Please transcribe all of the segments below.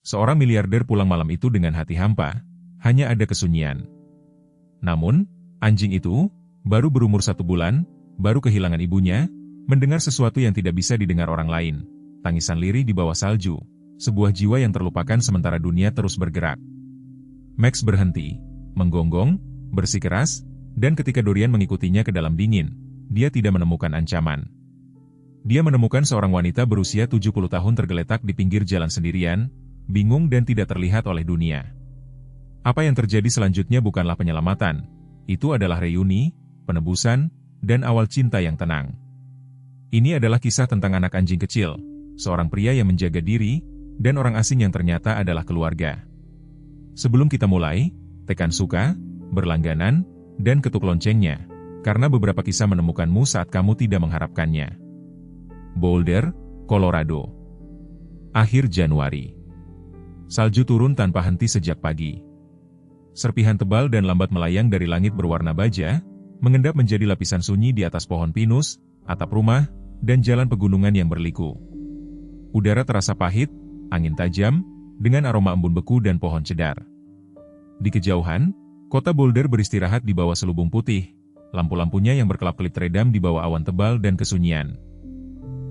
Seorang miliarder pulang malam itu dengan hati hampa, hanya ada kesunyian. Namun, anjing itu, baru berumur 1 bulan, baru kehilangan ibunya, mendengar sesuatu yang tidak bisa didengar orang lain. Tangisan lirih di bawah salju, sebuah jiwa yang terlupakan sementara dunia terus bergerak. Max berhenti, menggonggong, bersikeras, dan ketika Dorian mengikutinya ke dalam dingin, dia tidak menemukan ancaman. Dia menemukan seorang wanita berusia 70 tahun tergeletak di pinggir jalan sendirian, bingung dan tidak terlihat oleh dunia. Apa yang terjadi selanjutnya bukanlah penyelamatan, itu adalah reuni, penebusan, dan awal cinta yang tenang. Ini adalah kisah tentang anak anjing kecil, seorang pria yang menjaga diri, dan orang asing yang ternyata adalah keluarga. Sebelum kita mulai, tekan suka, berlangganan, dan ketuk loncengnya, karena beberapa kisah menemukanmu saat kamu tidak mengharapkannya. Boulder, Colorado. Akhir Januari. Salju turun tanpa henti sejak pagi. Serpihan tebal dan lambat melayang dari langit berwarna baja, mengendap menjadi lapisan sunyi di atas pohon pinus, atap rumah, dan jalan pegunungan yang berliku. Udara terasa pahit, angin tajam, dengan aroma embun beku dan pohon cedar. Di kejauhan, kota Boulder beristirahat di bawah selubung putih, lampu-lampunya yang berkelap-kelip teredam di bawah awan tebal dan kesunyian.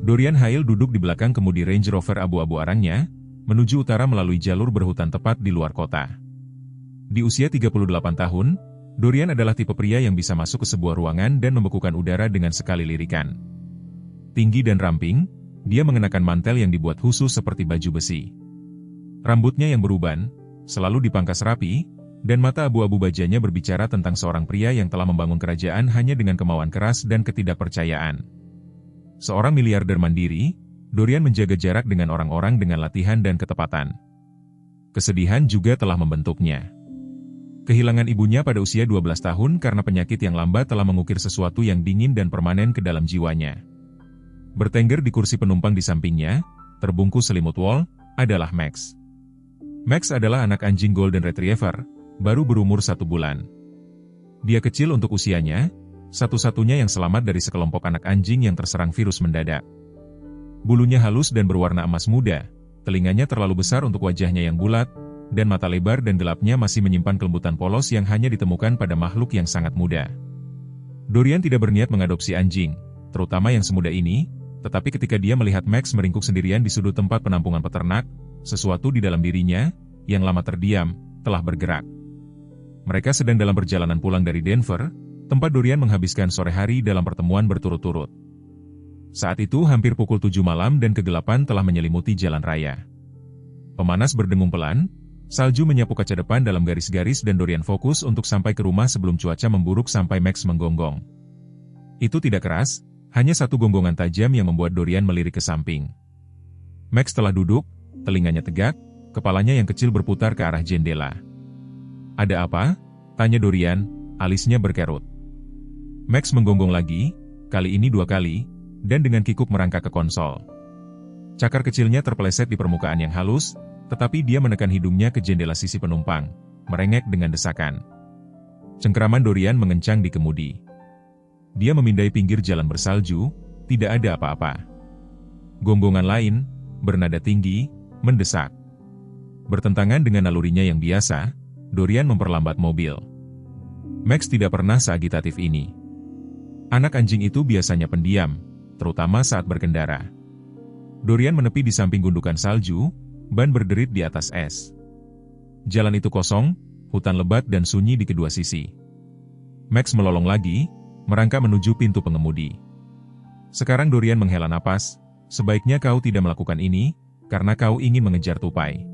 Dorian Hale duduk di belakang kemudi Range Rover abu-abu arangnya, menuju utara melalui jalur berhutan tepat di luar kota. Di usia 38 tahun, Dorian adalah tipe pria yang bisa masuk ke sebuah ruangan dan membekukan udara dengan sekali lirikan. Tinggi dan ramping, dia mengenakan mantel yang dibuat khusus seperti baju besi. Rambutnya yang beruban, selalu dipangkas rapi, dan mata abu-abu bajanya berbicara tentang seorang pria yang telah membangun kerajaan hanya dengan kemauan keras dan ketidakpercayaan. Seorang miliarder mandiri, Dorian menjaga jarak dengan orang-orang dengan latihan dan ketepatan. Kesedihan juga telah membentuknya. Kehilangan ibunya pada usia 12 tahun karena penyakit yang lambat telah mengukir sesuatu yang dingin dan permanen ke dalam jiwanya. Bertengger di kursi penumpang di sampingnya, terbungkus selimut wol, adalah Max. Max adalah anak anjing Golden Retriever, baru berumur 1 bulan. Dia kecil untuk usianya, satu-satunya yang selamat dari sekelompok anak anjing yang terserang virus mendadak. Bulunya halus dan berwarna emas muda, telinganya terlalu besar untuk wajahnya yang bulat, dan mata lebar dan gelapnya masih menyimpan kelembutan polos yang hanya ditemukan pada makhluk yang sangat muda. Dorian tidak berniat mengadopsi anjing, terutama yang semuda ini, tetapi ketika dia melihat Max meringkuk sendirian di sudut tempat penampungan peternak, sesuatu di dalam dirinya, yang lama terdiam, telah bergerak. Mereka sedang dalam perjalanan pulang dari Denver, tempat Dorian menghabiskan sore hari dalam pertemuan berturut-turut. Saat itu hampir pukul 7 malam dan kegelapan telah menyelimuti jalan raya. Pemanas berdengung pelan, salju menyapu kaca depan dalam garis-garis dan Dorian fokus untuk sampai ke rumah sebelum cuaca memburuk sampai Max menggonggong. Itu tidak keras, hanya satu gonggongan tajam yang membuat Dorian melirik ke samping. Max telah duduk, telinganya tegak, kepalanya yang kecil berputar ke arah jendela. "Ada apa?" tanya Dorian, alisnya berkerut. Max menggonggong lagi, kali ini 2 kali, dan dengan kikuk merangkak ke konsol. Cakar kecilnya terpeleset di permukaan yang halus, tetapi dia menekan hidungnya ke jendela sisi penumpang, merengek dengan desakan. Cengkeraman Dorian mengencang di kemudi. Dia memindai pinggir jalan bersalju, tidak ada apa-apa. Gonggongan lain, bernada tinggi, mendesak. Bertentangan dengan nalurinya yang biasa, Dorian memperlambat mobil. Max tidak pernah seagitatif ini. Anak anjing itu biasanya pendiam, terutama saat berkendara. Dorian menepi di samping gundukan salju, ban berderit di atas es. Jalan itu kosong, hutan lebat dan sunyi di kedua sisi. Max melolong lagi, merangkak menuju pintu pengemudi. Sekarang Dorian menghela napas, sebaiknya kau tidak melakukan ini, karena kau ingin mengejar tupai.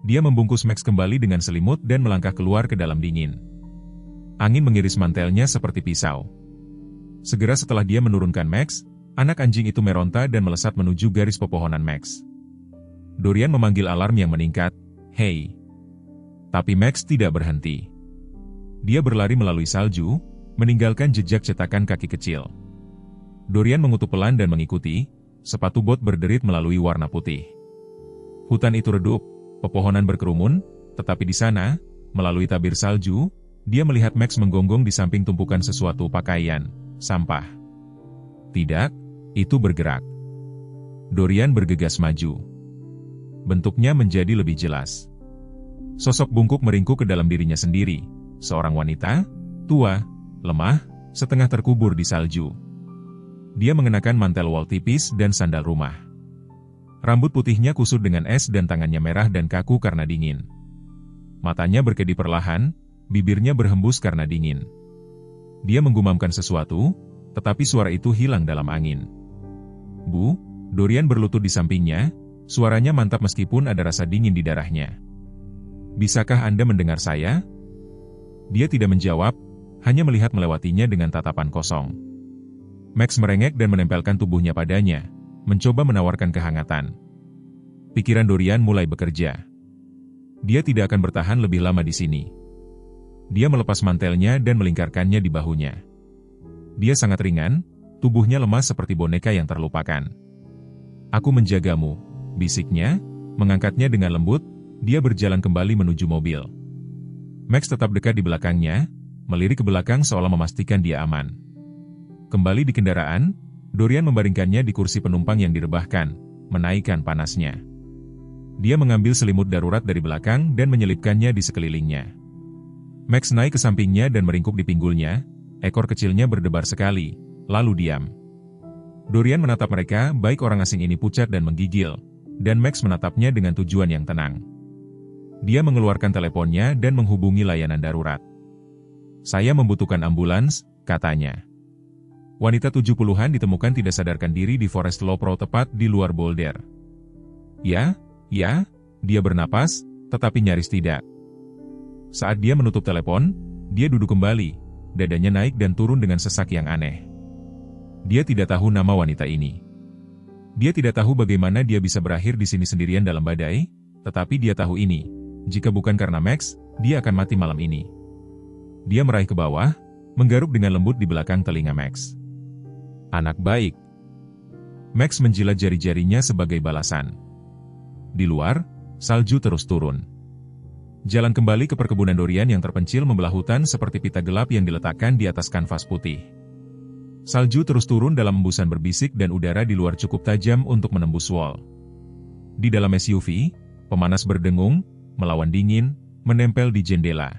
Dia membungkus Max kembali dengan selimut dan melangkah keluar ke dalam dingin. Angin mengiris mantelnya seperti pisau. Segera setelah dia menurunkan Max, anak anjing itu meronta dan melesat menuju garis pepohonan Max. Dorian memanggil alarm yang meningkat, "Hei!" Tapi Max tidak berhenti. Dia berlari melalui salju, meninggalkan jejak cetakan kaki kecil. Dorian mengutuk pelan dan mengikuti, sepatu bot berderit melalui warna putih. Hutan itu redup, pepohonan berkerumun, tetapi di sana, melalui tabir salju, dia melihat Max menggonggong di samping tumpukan sesuatu pakaian, sampah. Tidak, itu bergerak. Dorian bergegas maju. bentuknya menjadi lebih jelas. Sosok bungkuk meringkuk ke dalam dirinya sendiri, seorang wanita, tua, lemah, setengah terkubur di salju. Dia mengenakan mantel wol tipis dan sandal rumah. Rambut putihnya kusut dengan es dan tangannya merah dan kaku karena dingin. Matanya berkedip perlahan, bibirnya berhembus karena dingin. Dia menggumamkan sesuatu, tetapi suara itu hilang dalam angin. "Bu," Dorian berlutut di sampingnya, suaranya mantap meskipun ada rasa dingin di darahnya. "Bisakah Anda mendengar saya?" Dia tidak menjawab, hanya melihat melewatinya dengan tatapan kosong. Max merengek dan menempelkan tubuhnya padanya, mencoba menawarkan kehangatan. Pikiran Dorian mulai bekerja. Dia tidak akan bertahan lebih lama di sini. Dia melepas mantelnya dan melingkarkannya di bahunya. Dia sangat ringan, tubuhnya lemas seperti boneka yang terlupakan. "Aku menjagamu," bisiknya, mengangkatnya dengan lembut. Dia berjalan kembali menuju mobil. Max tetap dekat di belakangnya, melirik ke belakang seolah memastikan dia aman. Kembali di kendaraan, Dorian membaringkannya di kursi penumpang yang direbahkan, menaikkan panasnya. Dia mengambil selimut darurat dari belakang dan menyelipkannya di sekelilingnya. Max naik ke sampingnya dan meringkuk di pinggulnya, ekor kecilnya berdebar sekali, lalu diam. Dorian menatap mereka, baik orang asing ini pucat dan menggigil, dan Max menatapnya dengan tujuan yang tenang. Dia mengeluarkan teleponnya dan menghubungi layanan darurat. "Saya membutuhkan ambulans," katanya. Wanita 70-an ditemukan tidak sadarkan diri di Forest Lawn Pro tepat di luar Boulder. Ya, dia bernapas, tetapi nyaris tidak. Saat dia menutup telepon, dia duduk kembali, dadanya naik dan turun dengan sesak yang aneh. Dia tidak tahu nama wanita ini. Dia tidak tahu bagaimana dia bisa berakhir di sini sendirian dalam badai, tetapi dia tahu ini, jika bukan karena Max, dia akan mati malam ini. Dia meraih ke bawah, menggaruk dengan lembut di belakang telinga Max. "Anak baik." Max menjilat jari-jarinya sebagai balasan. Di luar, salju terus turun. Jalan kembali ke perkebunan Dorian yang terpencil membelah hutan seperti pita gelap yang diletakkan di atas kanvas putih. Salju terus turun dalam embusan berbisik dan udara di luar cukup tajam untuk menembus wall. Di dalam SUV, pemanas berdengung, melawan dingin, menempel di jendela.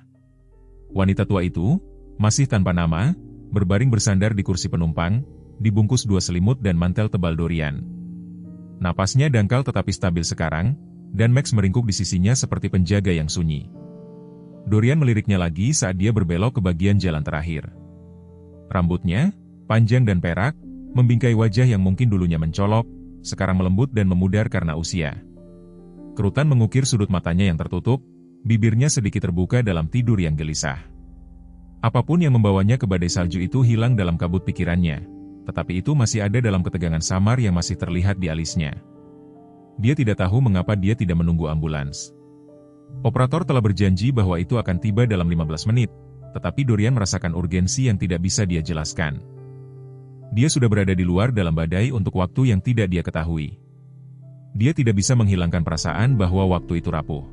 Wanita tua itu, masih tanpa nama, berbaring bersandar di kursi penumpang, dibungkus 2 selimut dan mantel tebal Dorian. Napasnya dangkal tetapi stabil sekarang, dan Max meringkuk di sisinya seperti penjaga yang sunyi. Dorian meliriknya lagi saat dia berbelok ke bagian jalan terakhir. Rambutnya, panjang dan perak, membingkai wajah yang mungkin dulunya mencolok, sekarang melembut dan memudar karena usia. Kerutan mengukir sudut matanya yang tertutup, bibirnya sedikit terbuka dalam tidur yang gelisah. Apapun yang membawanya ke badai salju itu hilang dalam kabut pikirannya, tetapi itu masih ada dalam ketegangan samar yang masih terlihat di alisnya. Dia tidak tahu mengapa dia tidak menunggu ambulans. Operator telah berjanji bahwa itu akan tiba dalam 15 menit, tetapi Dorian merasakan urgensi yang tidak bisa dia jelaskan. Dia sudah berada di luar dalam badai untuk waktu yang tidak dia ketahui. Dia tidak bisa menghilangkan perasaan bahwa waktu itu rapuh.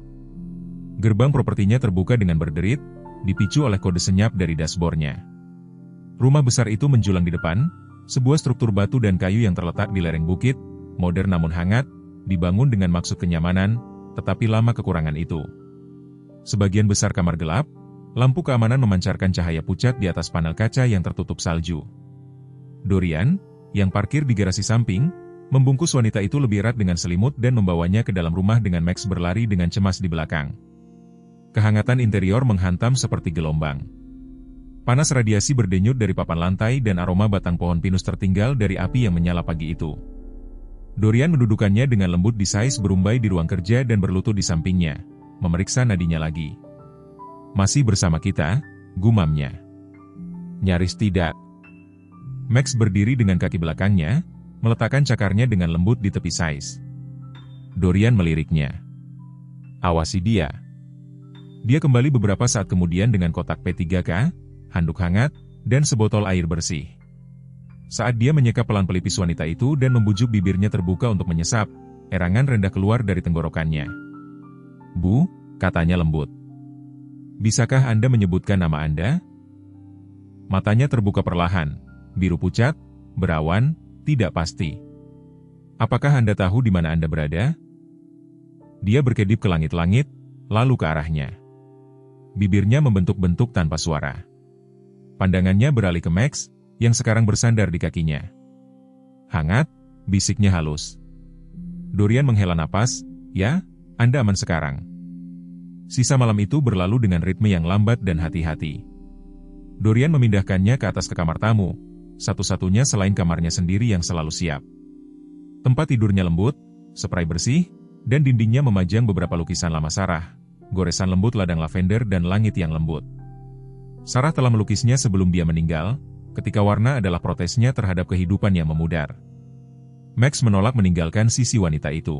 Gerbang propertinya terbuka dengan berderit, dipicu oleh kode senyap dari dashboardnya. Rumah besar itu menjulang di depan, sebuah struktur batu dan kayu yang terletak di lereng bukit, modern namun hangat, dibangun dengan maksud kenyamanan, tetapi lama kekurangan itu. Sebagian besar kamar gelap, lampu keamanan memancarkan cahaya pucat di atas panel kaca yang tertutup salju. Dorian, yang parkir di garasi samping, membungkus wanita itu lebih erat dengan selimut dan membawanya ke dalam rumah dengan Max berlari dengan cemas di belakang. Kehangatan interior menghantam seperti gelombang. Panas radiasi berdenyut dari papan lantai dan aroma batang pohon pinus tertinggal dari api yang menyala pagi itu. Dorian mendudukannya dengan lembut di sais berumbai di ruang kerja dan berlutut di sampingnya, memeriksa nadinya lagi. "Masih bersama kita?" gumamnya. "Nyaris tidak." Max berdiri dengan kaki belakangnya, meletakkan cakarnya dengan lembut di tepi sais. Dorian meliriknya. "Awasi dia." Dia kembali beberapa saat kemudian dengan kotak P3K, handuk hangat, dan sebotol air bersih. Saat dia menyeka pelan pelipis wanita itu dan membujuk bibirnya terbuka untuk menyesap, erangan rendah keluar dari tenggorokannya. "Bu," katanya lembut. "Bisakah Anda menyebutkan nama Anda?" Matanya terbuka perlahan, biru pucat, berawan, tidak pasti. "Apakah Anda tahu di mana Anda berada?" Dia berkedip ke langit-langit, lalu ke arahnya. Bibirnya membentuk-bentuk tanpa suara. Pandangannya beralih ke Max, yang sekarang bersandar di kakinya. "Hangat," bisiknya halus. Dorian menghela napas, "Ya, Anda aman sekarang." Sisa malam itu berlalu dengan ritme yang lambat dan hati-hati. Dorian memindahkannya ke atas ke kamar tamu, satu-satunya selain kamarnya sendiri yang selalu siap. Tempat tidurnya lembut, spray bersih, dan dindingnya memajang beberapa lukisan lama Sarah, goresan lembut ladang lavender dan langit yang lembut. Sarah telah melukisnya sebelum dia meninggal, ketika warna adalah protesnya terhadap kehidupan yang memudar. Max menolak meninggalkan sisi wanita itu.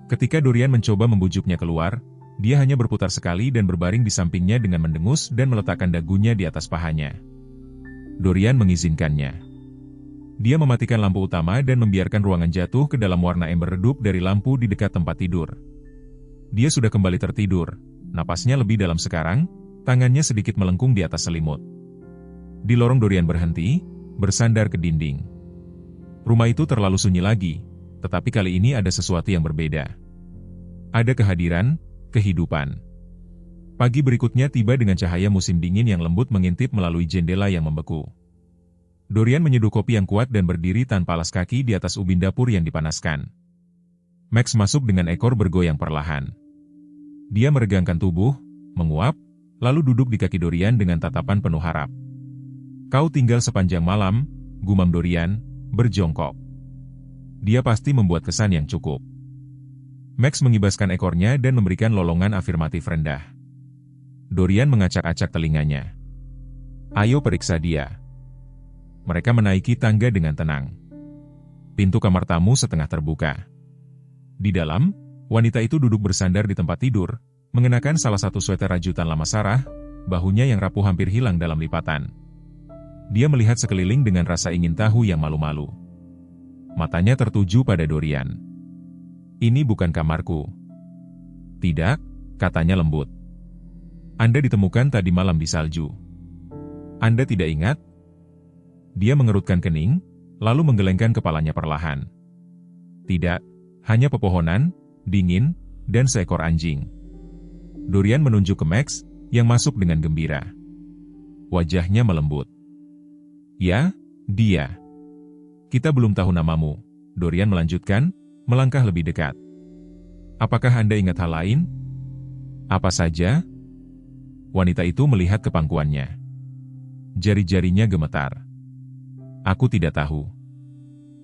Ketika Dorian mencoba membujuknya keluar, dia hanya berputar sekali dan berbaring di sampingnya dengan mendengus dan meletakkan dagunya di atas pahanya. Dorian mengizinkannya. Dia mematikan lampu utama dan membiarkan ruangan jatuh ke dalam warna ember redup dari lampu di dekat tempat tidur. Dia sudah kembali tertidur, napasnya lebih dalam sekarang, tangannya sedikit melengkung di atas selimut. Di lorong Dorian berhenti, bersandar ke dinding. Rumah itu terlalu sunyi lagi, tetapi kali ini ada sesuatu yang berbeda. Ada kehadiran, kehidupan. Pagi berikutnya tiba dengan cahaya musim dingin yang lembut mengintip melalui jendela yang membeku. Dorian menyeduh kopi yang kuat dan berdiri tanpa alas kaki di atas ubin dapur yang dipanaskan. Max masuk dengan ekor bergoyang perlahan. Dia meregangkan tubuh, menguap, lalu duduk di kaki Dorian dengan tatapan penuh harap. "Kau tinggal sepanjang malam," gumam Dorian, berjongkok. Dia pasti membuat kesan yang cukup. Max mengibaskan ekornya dan memberikan lolongan afirmatif rendah. Dorian mengacak-acak telinganya. "Ayo periksa dia." Mereka menaiki tangga dengan tenang. Pintu kamar tamu setengah terbuka. Di dalam, wanita itu duduk bersandar di tempat tidur, mengenakan salah satu sweter rajutan lama Sarah, bahunya yang rapuh hampir hilang dalam lipatan. Dia melihat sekeliling dengan rasa ingin tahu yang malu-malu. Matanya tertuju pada Dorian. "Ini bukan kamarku." "Tidak," katanya lembut. "Anda ditemukan tadi malam di salju. Anda tidak ingat?" Dia mengerutkan kening, lalu menggelengkan kepalanya perlahan. "Tidak, hanya pepohonan, dingin, dan seekor anjing." Dorian menunjuk ke Max, yang masuk dengan gembira. Wajahnya melembut. "Ya, dia. Kita belum tahu namamu," Dorian melanjutkan, melangkah lebih dekat. "Apakah Anda ingat hal lain?" "Apa saja?" Wanita itu melihat ke pangkuannya. Jari-jarinya gemetar. "Aku tidak tahu."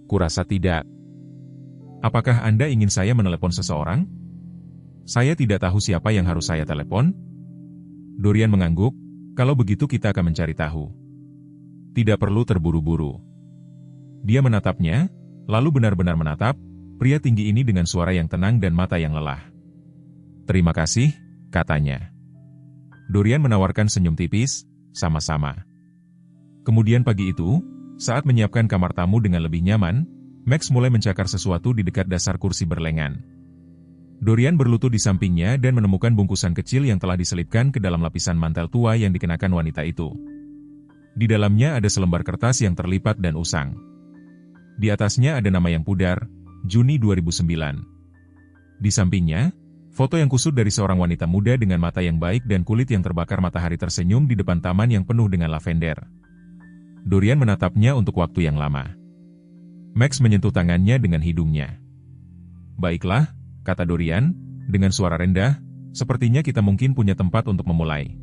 "Kurasa tidak." "Apakah Anda ingin saya menelepon seseorang?" "Saya tidak tahu siapa yang harus saya telepon." Dorian mengangguk, "Kalau begitu kita akan mencari tahu." "Tidak perlu terburu-buru." Dia menatapnya, lalu benar-benar menatap, pria tinggi ini dengan suara yang tenang dan mata yang lelah. "Terima kasih," katanya. Dorian menawarkan senyum tipis, "Sama-sama." Kemudian pagi itu, saat menyiapkan kamar tamu dengan lebih nyaman, Max mulai mencakar sesuatu di dekat dasar kursi berlengan. Dorian berlutut di sampingnya dan menemukan bungkusan kecil yang telah diselipkan ke dalam lapisan mantel tua yang dikenakan wanita itu. Di dalamnya ada selembar kertas yang terlipat dan usang. Di atasnya ada nama yang pudar, Juni 2009. Di sampingnya, foto yang kusut dari seorang wanita muda dengan mata yang baik dan kulit yang terbakar matahari tersenyum di depan taman yang penuh dengan lavender. Dorian menatapnya untuk waktu yang lama. Max menyentuh tangannya dengan hidungnya. "Baiklah," kata Dorian, dengan suara rendah, "sepertinya kita mungkin punya tempat untuk memulai."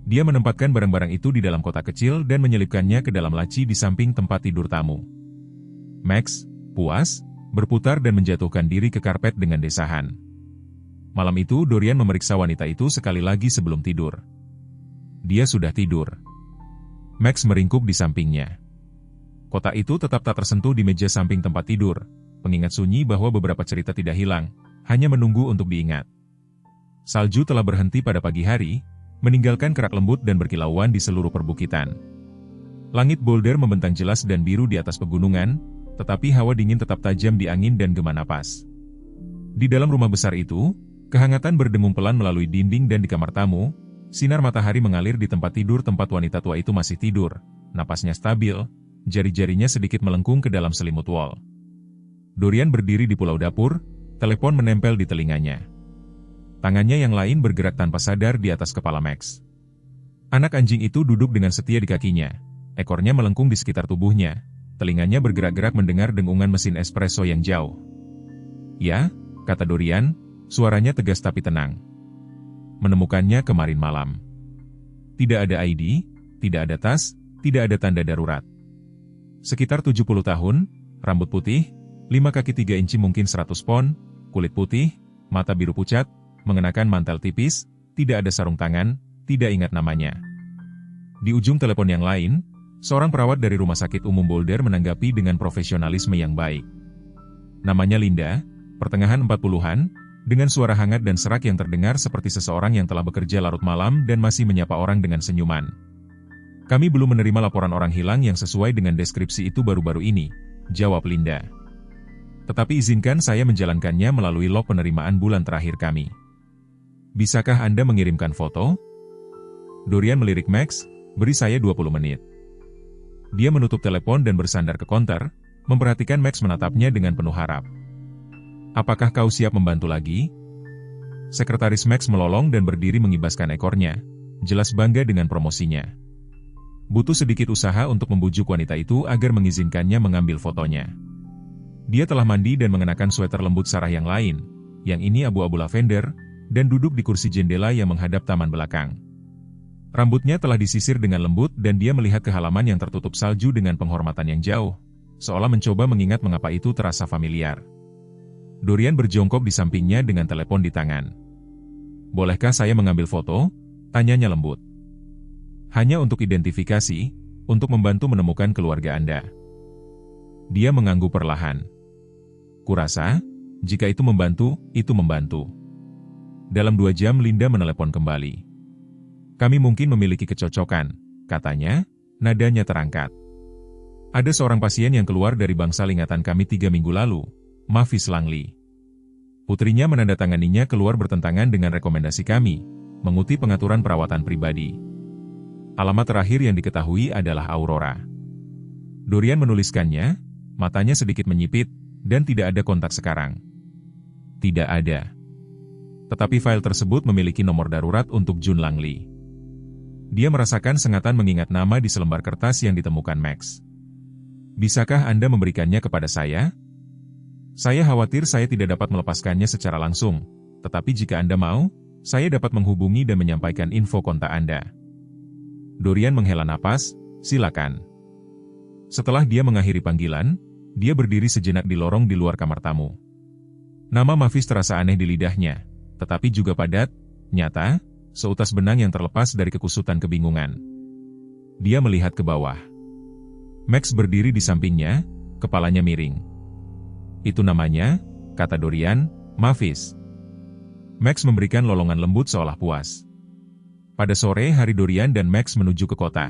Dia menempatkan barang-barang itu di dalam kotak kecil dan menyelipkannya ke dalam laci di samping tempat tidur tamu. Max, puas, berputar dan menjatuhkan diri ke karpet dengan desahan. Malam itu Dorian memeriksa wanita itu sekali lagi sebelum tidur. Dia sudah tidur. Max meringkuk di sampingnya. Kotak itu tetap tak tersentuh di meja samping tempat tidur, pengingat sunyi bahwa beberapa cerita tidak hilang, hanya menunggu untuk diingat. Salju telah berhenti pada pagi hari, meninggalkan kerak lembut dan berkilauan di seluruh perbukitan. Langit boulder membentang jelas dan biru di atas pegunungan, tetapi hawa dingin tetap tajam di angin dan gema napas. Di dalam rumah besar itu, kehangatan berdengung pelan melalui dinding dan di kamar tamu. Sinar matahari mengalir di tempat tidur tempat wanita tua itu masih tidur, napasnya stabil, jari-jarinya sedikit melengkung ke dalam selimut wol. Dorian berdiri di pulau dapur, telepon menempel di telinganya. Tangannya yang lain bergerak tanpa sadar di atas kepala Max. Anak anjing itu duduk dengan setia di kakinya. Ekornya melengkung di sekitar tubuhnya. Telinganya bergerak-gerak mendengar dengungan mesin espresso yang jauh. "Ya," kata Dorian, suaranya tegas tapi tenang. "Menemukannya kemarin malam. Tidak ada ID, tidak ada tas, tidak ada tanda darurat. Sekitar 70 tahun, rambut putih, 5 kaki 3 inci mungkin 100 pon, kulit putih, mata biru pucat, mengenakan mantel tipis, tidak ada sarung tangan, tidak ingat namanya." Di ujung telepon yang lain, seorang perawat dari Rumah Sakit Umum Boulder menanggapi dengan profesionalisme yang baik. Namanya Linda, pertengahan 40-an, dengan suara hangat dan serak yang terdengar seperti seseorang yang telah bekerja larut malam dan masih menyapa orang dengan senyuman. "Kami belum menerima laporan orang hilang yang sesuai dengan deskripsi itu baru-baru ini," jawab Linda. "Tetapi izinkan saya menjalankannya melalui log penerimaan bulan terakhir kami. Bisakah Anda mengirimkan foto?" Dorian melirik Max, "Beri saya 20 menit. Dia menutup telepon dan bersandar ke konter, memperhatikan Max menatapnya dengan penuh harap. "Apakah kau siap membantu lagi?" Sekretaris Max melolong dan berdiri mengibaskan ekornya, jelas bangga dengan promosinya. Butuh sedikit usaha untuk membujuk wanita itu agar mengizinkannya mengambil fotonya. Dia telah mandi dan mengenakan sweater lembut Sarah yang lain, yang ini abu-abu lavender, dan duduk di kursi jendela yang menghadap taman belakang. Rambutnya telah disisir dengan lembut dan dia melihat ke halaman yang tertutup salju dengan penghormatan yang jauh, seolah mencoba mengingat mengapa itu terasa familiar. Dorian berjongkok di sampingnya dengan telepon di tangan. "Bolehkah saya mengambil foto?" tanyanya lembut. "Hanya untuk identifikasi, untuk membantu menemukan keluarga Anda." Dia mengangguk perlahan. "Kurasa, jika itu membantu, itu membantu." Dalam 2 jam Linda menelepon kembali. "Kami mungkin memiliki kecocokan," katanya, nadanya terangkat. "Ada seorang pasien yang keluar dari bangsal ingatan kami 3 minggu lalu, Mavis Langley. Putrinya menandatanganinya keluar bertentangan dengan rekomendasi kami, mengutip pengaturan perawatan pribadi. Alamat terakhir yang diketahui adalah Aurora." Dorian menuliskannya, matanya sedikit menyipit, dan tidak ada kontak sekarang. Tidak ada. Tetapi file tersebut memiliki nomor darurat untuk June Langley. Dia merasakan sengatan mengingat nama di selembar kertas yang ditemukan Max. "Bisakah Anda memberikannya kepada saya? Saya khawatir saya tidak dapat melepaskannya secara langsung, tetapi jika Anda mau, saya dapat menghubungi dan menyampaikan info kontak Anda." Dorian menghela napas, "Silakan." Setelah dia mengakhiri panggilan, dia berdiri sejenak di lorong di luar kamar tamu. Nama Mavis terasa aneh di lidahnya, tetapi juga padat, nyata, seutas benang yang terlepas dari kekusutan kebingungan. Dia melihat ke bawah. Max berdiri di sampingnya, kepalanya miring. "Itu namanya," kata Dorian, "Mavis." Max memberikan lolongan lembut seolah puas. Pada sore hari Dorian dan Max menuju ke kota.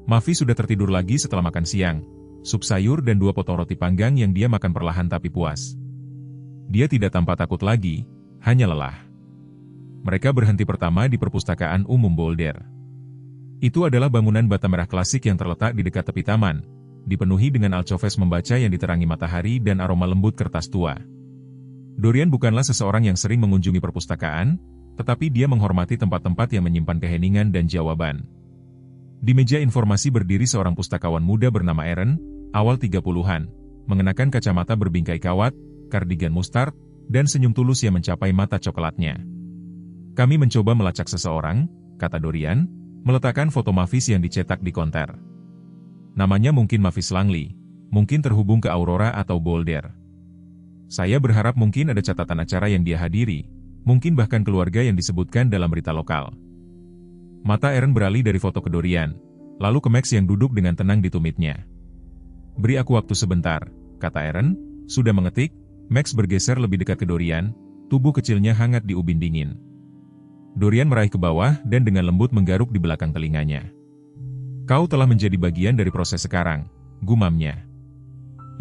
Mavis sudah tertidur lagi setelah makan siang, sup sayur dan 2 potong roti panggang yang dia makan perlahan tapi puas. Dia tidak tampak takut lagi, hanya lelah. Mereka berhenti pertama di Perpustakaan Umum Boulder. Itu adalah bangunan bata merah klasik yang terletak di dekat tepi taman, dipenuhi dengan alcoves membaca yang diterangi matahari dan aroma lembut kertas tua. Dorian bukanlah seseorang yang sering mengunjungi perpustakaan, tetapi dia menghormati tempat-tempat yang menyimpan keheningan dan jawaban. Di meja informasi berdiri seorang pustakawan muda bernama Aaron, awal 30-an, mengenakan kacamata berbingkai kawat, kardigan mustard, dan senyum tulus yang mencapai mata coklatnya. "Kami mencoba melacak seseorang," kata Dorian, meletakkan foto Mavis yang dicetak di konter. "Namanya mungkin Mavis Langley, mungkin terhubung ke Aurora atau Boulder. Saya berharap mungkin ada catatan acara yang dia hadiri, mungkin bahkan keluarga yang disebutkan dalam berita lokal." Mata Aaron beralih dari foto ke Dorian, lalu ke Max yang duduk dengan tenang di tumitnya. "Beri aku waktu sebentar," kata Aaron. Sudah mengetik, Max bergeser lebih dekat ke Dorian, tubuh kecilnya hangat di ubin dingin. Dorian meraih ke bawah dan dengan lembut menggaruk di belakang telinganya. "Kau telah menjadi bagian dari proses sekarang," gumamnya.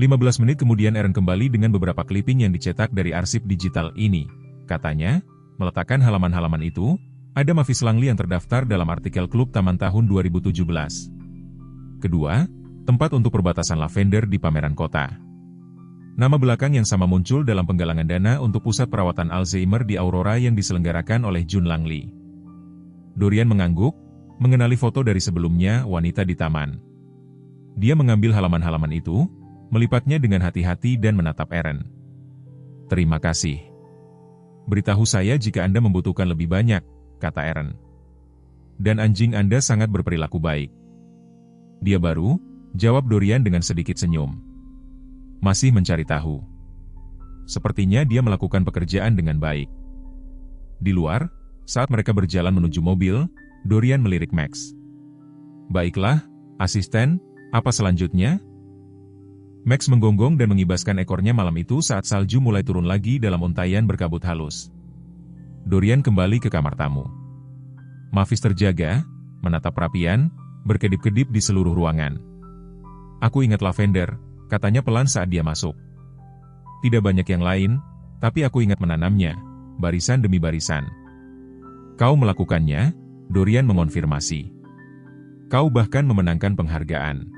15 menit kemudian Aaron kembali dengan beberapa clipping yang dicetak dari arsip digital ini. Katanya, meletakkan halaman-halaman itu, ada Mavis Langley yang terdaftar dalam artikel klub Taman tahun 2017. Kedua, tempat untuk perbatasan lavender di pameran kota. Nama belakang yang sama muncul dalam penggalangan dana untuk pusat perawatan Alzheimer di Aurora yang diselenggarakan oleh Jun Langley. Dorian mengangguk, mengenali foto dari sebelumnya wanita di taman. Dia mengambil halaman-halaman itu, melipatnya dengan hati-hati dan menatap Eren. "Terima kasih. Beritahu saya jika Anda membutuhkan lebih banyak," kata Eren. "Dan anjing Anda sangat berperilaku baik." "Dia baru," jawab Dorian dengan sedikit senyum. "Masih mencari tahu. Sepertinya dia melakukan pekerjaan dengan baik." Di luar, saat mereka berjalan menuju mobil, Dorian melirik Max. "Baiklah, asisten, apa selanjutnya?" Max menggonggong dan mengibaskan ekornya malam itu saat salju mulai turun lagi dalam untaian berkabut halus. Dorian kembali ke kamar tamu. Mavis terjaga, menatap perapian, berkedip-kedip di seluruh ruangan. "Aku ingat lavender," katanya pelan saat dia masuk. "Tidak banyak yang lain, tapi aku ingat menanamnya, barisan demi barisan." "Kau melakukannya?" Dorian mengonfirmasi. "Kau bahkan memenangkan penghargaan."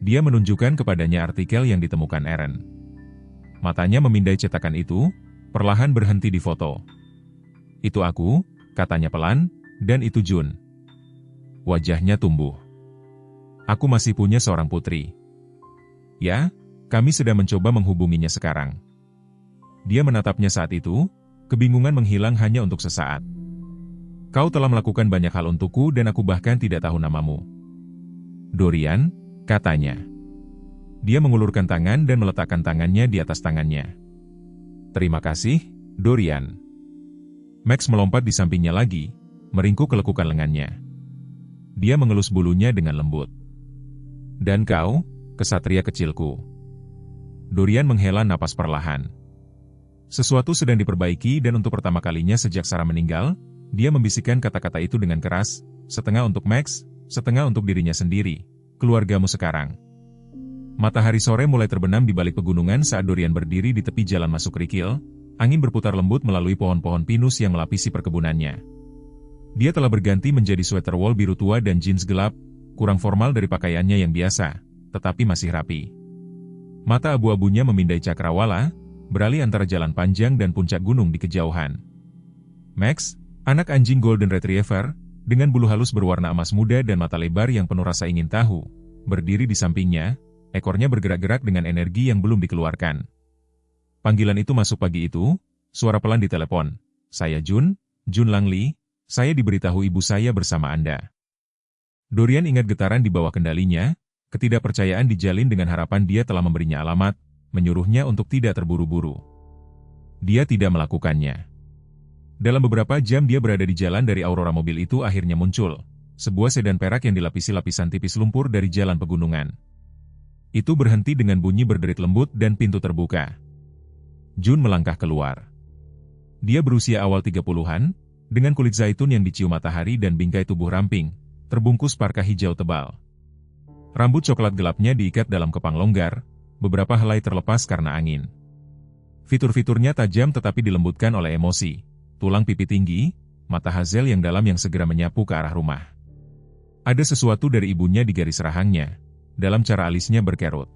Dia menunjukkan kepadanya artikel yang ditemukan Eren. Matanya memindai cetakan itu, perlahan berhenti di foto. "Itu aku," katanya pelan, "dan itu Jun." Wajahnya tumbuh. "Aku masih punya seorang putri." "Ya, kami sedang mencoba menghubunginya sekarang." Dia menatapnya saat itu, kebingungan menghilang hanya untuk sesaat. "Kau telah melakukan banyak hal untukku dan aku bahkan tidak tahu namamu." "Dorian," katanya. Dia mengulurkan tangan dan meletakkan tangannya di atas tangannya. "Terima kasih, Dorian." Max melompat di sampingnya lagi, meringkuk kelekukan lengannya. Dia mengelus bulunya dengan lembut. "Dan kau, kesatria kecilku." Dorian menghela napas perlahan. Sesuatu sedang diperbaiki dan untuk pertama kalinya sejak Sarah meninggal, dia membisikkan kata-kata itu dengan keras, setengah untuk Max, setengah untuk dirinya sendiri. "Keluargamu sekarang." Matahari sore mulai terbenam di balik pegunungan saat Dorian berdiri di tepi jalan masuk kerikil, angin berputar lembut melalui pohon-pohon pinus yang melapisi perkebunannya. Dia telah berganti menjadi sweater wol biru tua dan jeans gelap, kurang formal dari pakaiannya yang biasa, tetapi masih rapi. Mata abu-abunya memindai cakrawala, beralih antara jalan panjang dan puncak gunung di kejauhan. Max, anak anjing Golden Retriever, dengan bulu halus berwarna emas muda dan mata lebar yang penuh rasa ingin tahu, berdiri di sampingnya, ekornya bergerak-gerak dengan energi yang belum dikeluarkan. Panggilan itu masuk pagi itu, suara pelan di telepon. "Saya Jun Langley, saya diberitahu ibu saya bersama Anda." Dorian ingat getaran di bawah kendalinya, ketidakpercayaan dijalin dengan harapan dia telah memberinya alamat, menyuruhnya untuk tidak terburu-buru. Dia tidak melakukannya. Dalam beberapa jam dia berada di jalan dari Aurora, mobil itu akhirnya muncul. Sebuah sedan perak yang dilapisi lapisan tipis lumpur dari jalan pegunungan. Itu berhenti dengan bunyi berderit lembut dan pintu terbuka. Jun melangkah keluar. Dia berusia awal 30-an, dengan kulit zaitun yang dicium matahari dan bingkai tubuh ramping, terbungkus parka hijau tebal. Rambut coklat gelapnya diikat dalam kepang longgar, beberapa helai terlepas karena angin. Fitur-fiturnya tajam tetapi dilembutkan oleh emosi. Tulang pipi tinggi, mata Hazel yang dalam yang segera menyapu ke arah rumah. Ada sesuatu dari ibunya di garis rahangnya, dalam cara alisnya berkerut.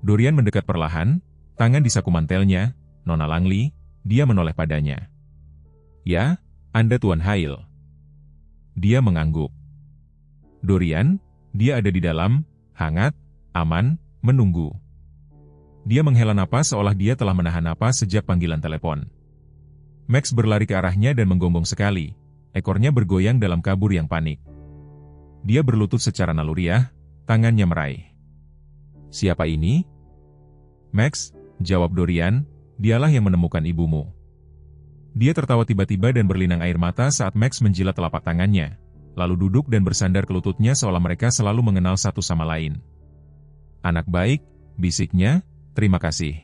Dorian mendekat perlahan, tangan di saku mantelnya. "Nona Langley," dia menoleh padanya. "Ya, Anda Tuan Hale." Dia mengangguk. "Dorian," dia ada di dalam, hangat, aman, menunggu. Dia menghela napas seolah dia telah menahan napas sejak panggilan telepon. Max berlari ke arahnya dan menggonggong sekali, ekornya bergoyang dalam kabur yang panik. Dia berlutut secara naluriah, tangannya meraih. "Siapa ini?" "Max," jawab Dorian, "dialah yang menemukan ibumu." Dia tertawa tiba-tiba dan berlinang air mata saat Max menjilat telapak tangannya, lalu duduk dan bersandar ke lututnya seolah mereka selalu mengenal satu sama lain. "Anak baik," bisiknya, "terima kasih."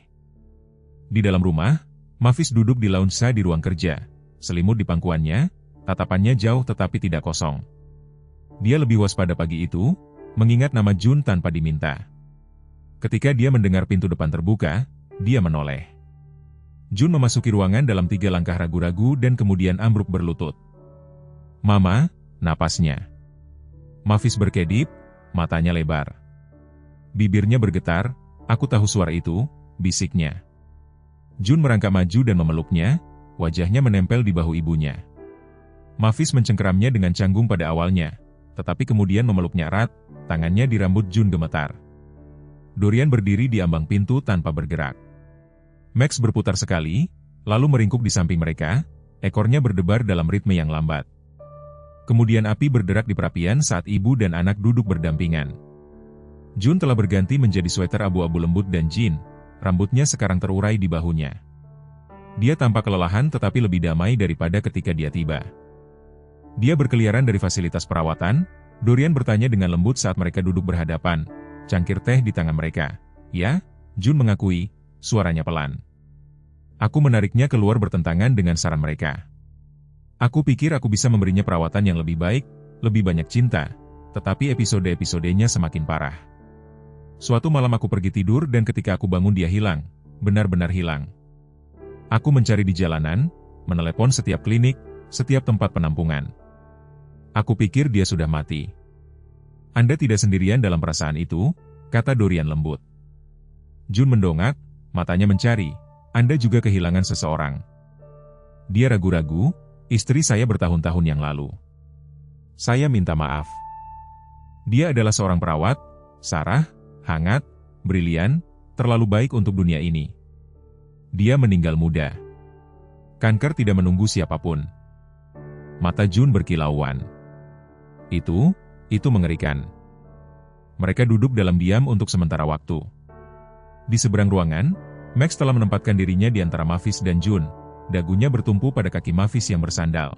Di dalam rumah, Mavis duduk di lounge di ruang kerja, selimut di pangkuannya, tatapannya jauh tetapi tidak kosong. Dia lebih waspada pagi itu, mengingat nama Jun tanpa diminta. Ketika dia mendengar pintu depan terbuka, dia menoleh. Jun memasuki ruangan dalam 3 langkah ragu-ragu dan kemudian ambruk berlutut. "Mama," napasnya. Mavis berkedip, matanya lebar. Bibirnya bergetar, Aku tahu suara itu, bisiknya. Jun merangkak maju dan memeluknya, wajahnya menempel di bahu ibunya. Mavis mencengkeramnya dengan canggung pada awalnya, tetapi kemudian memeluknya erat, tangannya di rambut Jun gemetar. Dorian berdiri di ambang pintu tanpa bergerak. Max berputar sekali, lalu meringkuk di samping mereka, ekornya berdebar dalam ritme yang lambat. Kemudian api berderak di perapian saat ibu dan anak duduk berdampingan. Jun telah berganti menjadi sweater abu-abu lembut dan jean, rambutnya sekarang terurai di bahunya. Dia tampak kelelahan tetapi lebih damai daripada ketika dia tiba. Dia berkeliaran dari fasilitas perawatan. Dorian bertanya dengan lembut saat mereka duduk berhadapan, cangkir teh di tangan mereka. Ya, Jun mengakui, suaranya pelan. Aku menariknya keluar bertentangan dengan saran mereka. Aku pikir aku bisa memberinya perawatan yang lebih baik, lebih banyak cinta, tetapi episode-episodenya semakin parah. Suatu malam aku pergi tidur dan ketika aku bangun dia hilang, benar-benar hilang. Aku mencari di jalanan, menelepon setiap klinik, setiap tempat penampungan. Aku pikir dia sudah mati. Anda tidak sendirian dalam perasaan itu, kata Dorian lembut. Jun mendongak, matanya mencari. Anda juga kehilangan seseorang. Dia ragu-ragu, istri saya bertahun-tahun yang lalu. Saya minta maaf. Dia adalah seorang perawat, Sarah, hangat, brilian, terlalu baik untuk dunia ini. Dia meninggal muda. Kanker tidak menunggu siapapun. Mata Jun berkilauan. Itu mengerikan. Mereka duduk dalam diam untuk sementara waktu. Di seberang ruangan, Max telah menempatkan dirinya di antara Mavis dan Jun. Dagunya bertumpu pada kaki Mavis yang bersandal.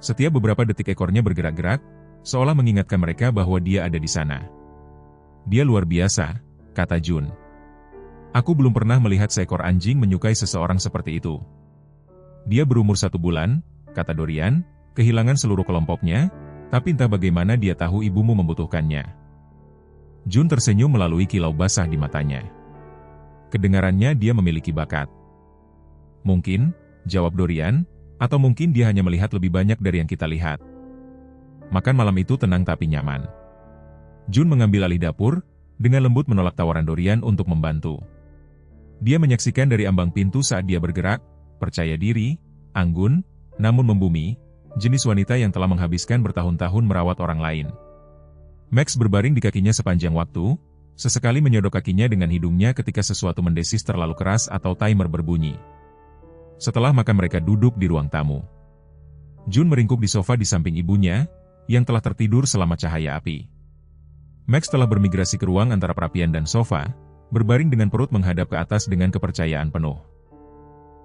Setiap beberapa detik ekornya bergerak-gerak, seolah mengingatkan mereka bahwa dia ada di sana. Dia luar biasa, kata Jun. Aku belum pernah melihat seekor anjing menyukai seseorang seperti itu. Dia berumur 1 bulan, kata Dorian, kehilangan seluruh kelompoknya, tapi entah bagaimana dia tahu ibumu membutuhkannya. Jun tersenyum melalui kilau basah di matanya. Kedengarannya dia memiliki bakat. Mungkin, jawab Dorian, atau mungkin dia hanya melihat lebih banyak dari yang kita lihat. Makan malam itu tenang tapi nyaman. Jun mengambil alih dapur, dengan lembut menolak tawaran Dorian untuk membantu. Dia menyaksikan dari ambang pintu saat dia bergerak, percaya diri, anggun, namun membumi, jenis wanita yang telah menghabiskan bertahun-tahun merawat orang lain. Max berbaring di kakinya sepanjang waktu, sesekali menyodok kakinya dengan hidungnya ketika sesuatu mendesis terlalu keras atau timer berbunyi. Setelah makan mereka duduk di ruang tamu. Jun meringkuk di sofa di samping ibunya, yang telah tertidur selama cahaya api. Max telah bermigrasi ke ruang antara perapian dan sofa, berbaring dengan perut menghadap ke atas dengan kepercayaan penuh.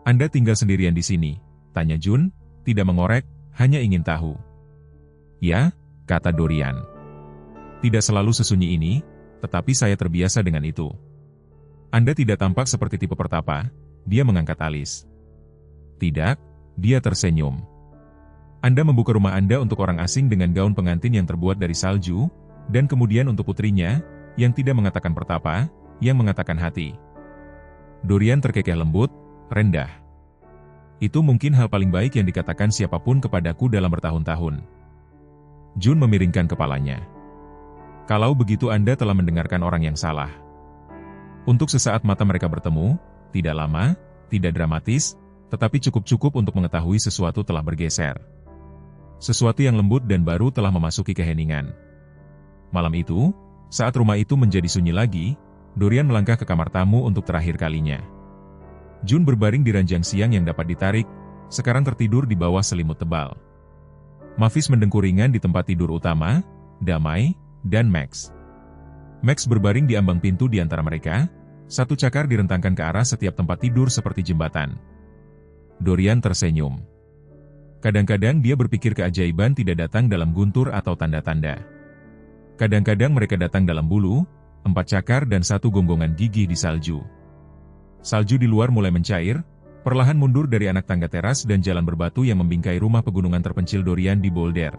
Anda tinggal sendirian di sini, tanya Jun, tidak mengorek, hanya ingin tahu. Ya, kata Dorian. Tidak selalu sesunyi ini, tetapi saya terbiasa dengan itu. Anda tidak tampak seperti tipe pertapa, dia mengangkat alis. Tidak, dia tersenyum. Anda membuka rumah Anda untuk orang asing dengan gaun pengantin yang terbuat dari salju, dan kemudian untuk putrinya, yang tidak mengatakan pertapa, yang mengatakan hati. Dorian terkekeh lembut, rendah. Itu mungkin hal paling baik yang dikatakan siapapun kepadaku dalam bertahun-tahun. Jun memiringkan kepalanya. Kalau begitu Anda telah mendengarkan orang yang salah. Untuk sesaat mata mereka bertemu, tidak lama, tidak dramatis, tetapi cukup-cukup untuk mengetahui sesuatu telah bergeser. Sesuatu yang lembut dan baru telah memasuki keheningan. Malam itu, saat rumah itu menjadi sunyi lagi, Dorian melangkah ke kamar tamu untuk terakhir kalinya. Jun berbaring di ranjang siang yang dapat ditarik, sekarang tertidur di bawah selimut tebal. Mavis mendengkur ringan di tempat tidur utama, Damai, dan Max. Max berbaring di ambang pintu di antara mereka, satu cakar direntangkan ke arah setiap tempat tidur seperti jembatan. Dorian tersenyum. Kadang-kadang dia berpikir keajaiban tidak datang dalam guntur atau tanda-tanda. Kadang-kadang mereka datang dalam bulu, 4 cakar dan 1 gonggongan gigih di salju. Salju di luar mulai mencair, perlahan mundur dari anak tangga teras dan jalan berbatu yang membingkai rumah pegunungan terpencil Dorian di Boulder.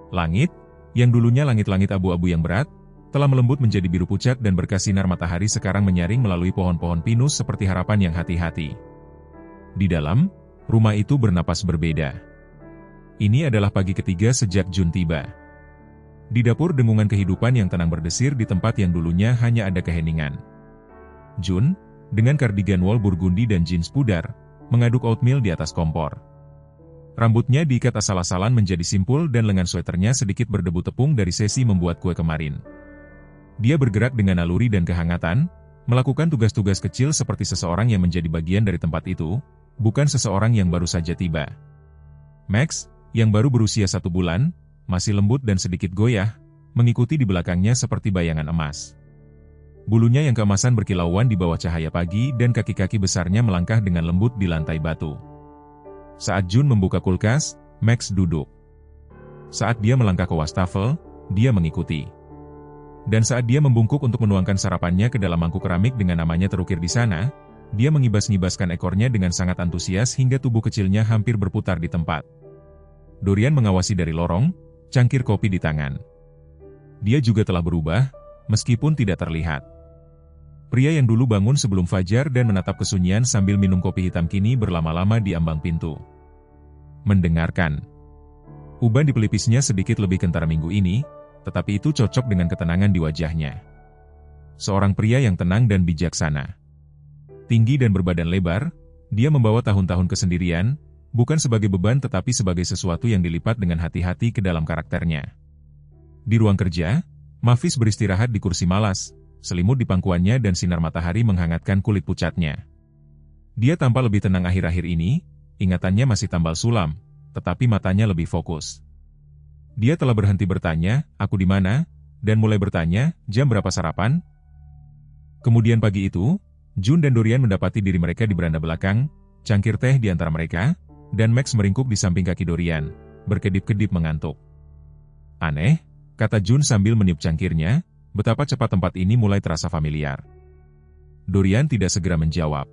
Langit, yang dulunya langit-langit abu-abu yang berat, telah melembut menjadi biru pucat dan berkas sinar matahari sekarang menyaring melalui pohon-pohon pinus seperti harapan yang hati-hati. Di dalam, rumah itu bernapas berbeda. Ini adalah pagi ketiga sejak Jun tiba. Di dapur dengungan kehidupan yang tenang berdesir di tempat yang dulunya hanya ada keheningan. Jun, dengan kardigan wol burgundi dan jeans pudar, mengaduk oatmeal di atas kompor. Rambutnya diikat asal-asalan menjadi simpul dan lengan sweaternya sedikit berdebu tepung dari sesi membuat kue kemarin. Dia bergerak dengan naluri dan kehangatan, melakukan tugas-tugas kecil seperti seseorang yang menjadi bagian dari tempat itu, bukan seseorang yang baru saja tiba. Max, yang baru berusia 1 bulan, masih lembut dan sedikit goyah, mengikuti di belakangnya seperti bayangan emas. Bulunya yang keemasan berkilauan di bawah cahaya pagi dan kaki-kaki besarnya melangkah dengan lembut di lantai batu. Saat Jun membuka kulkas, Max duduk. Saat dia melangkah ke wastafel, dia mengikuti. Dan saat dia membungkuk untuk menuangkan sarapannya ke dalam mangkuk keramik dengan namanya terukir di sana, dia mengibas-ngibaskan ekornya dengan sangat antusias hingga tubuh kecilnya hampir berputar di tempat. Dorian mengawasi dari lorong, cangkir kopi di tangan. Dia juga telah berubah, meskipun tidak terlihat. Pria yang dulu bangun sebelum fajar dan menatap kesunyian sambil minum kopi hitam kini berlama-lama di ambang pintu. Mendengarkan. Uban di pelipisnya sedikit lebih kentara minggu ini, tetapi itu cocok dengan ketenangan di wajahnya. Seorang pria yang tenang dan bijaksana. Tinggi dan berbadan lebar, dia membawa tahun-tahun kesendirian, bukan sebagai beban tetapi sebagai sesuatu yang dilipat dengan hati-hati ke dalam karakternya. Di ruang kerja, Mavis beristirahat di kursi malas, selimut di pangkuannya dan sinar matahari menghangatkan kulit pucatnya. Dia tampak lebih tenang akhir-akhir ini, ingatannya masih tambal sulam, tetapi matanya lebih fokus. Dia telah berhenti bertanya, "Aku di mana?" dan mulai bertanya, "Jam berapa sarapan?" Kemudian pagi itu, Jun dan Dorian mendapati diri mereka di beranda belakang, cangkir teh di antara mereka, dan Max meringkuk di samping kaki Dorian, berkedip-kedip mengantuk. "Aneh," kata Jun sambil meniup cangkirnya, betapa cepat tempat ini mulai terasa familiar. Dorian tidak segera menjawab.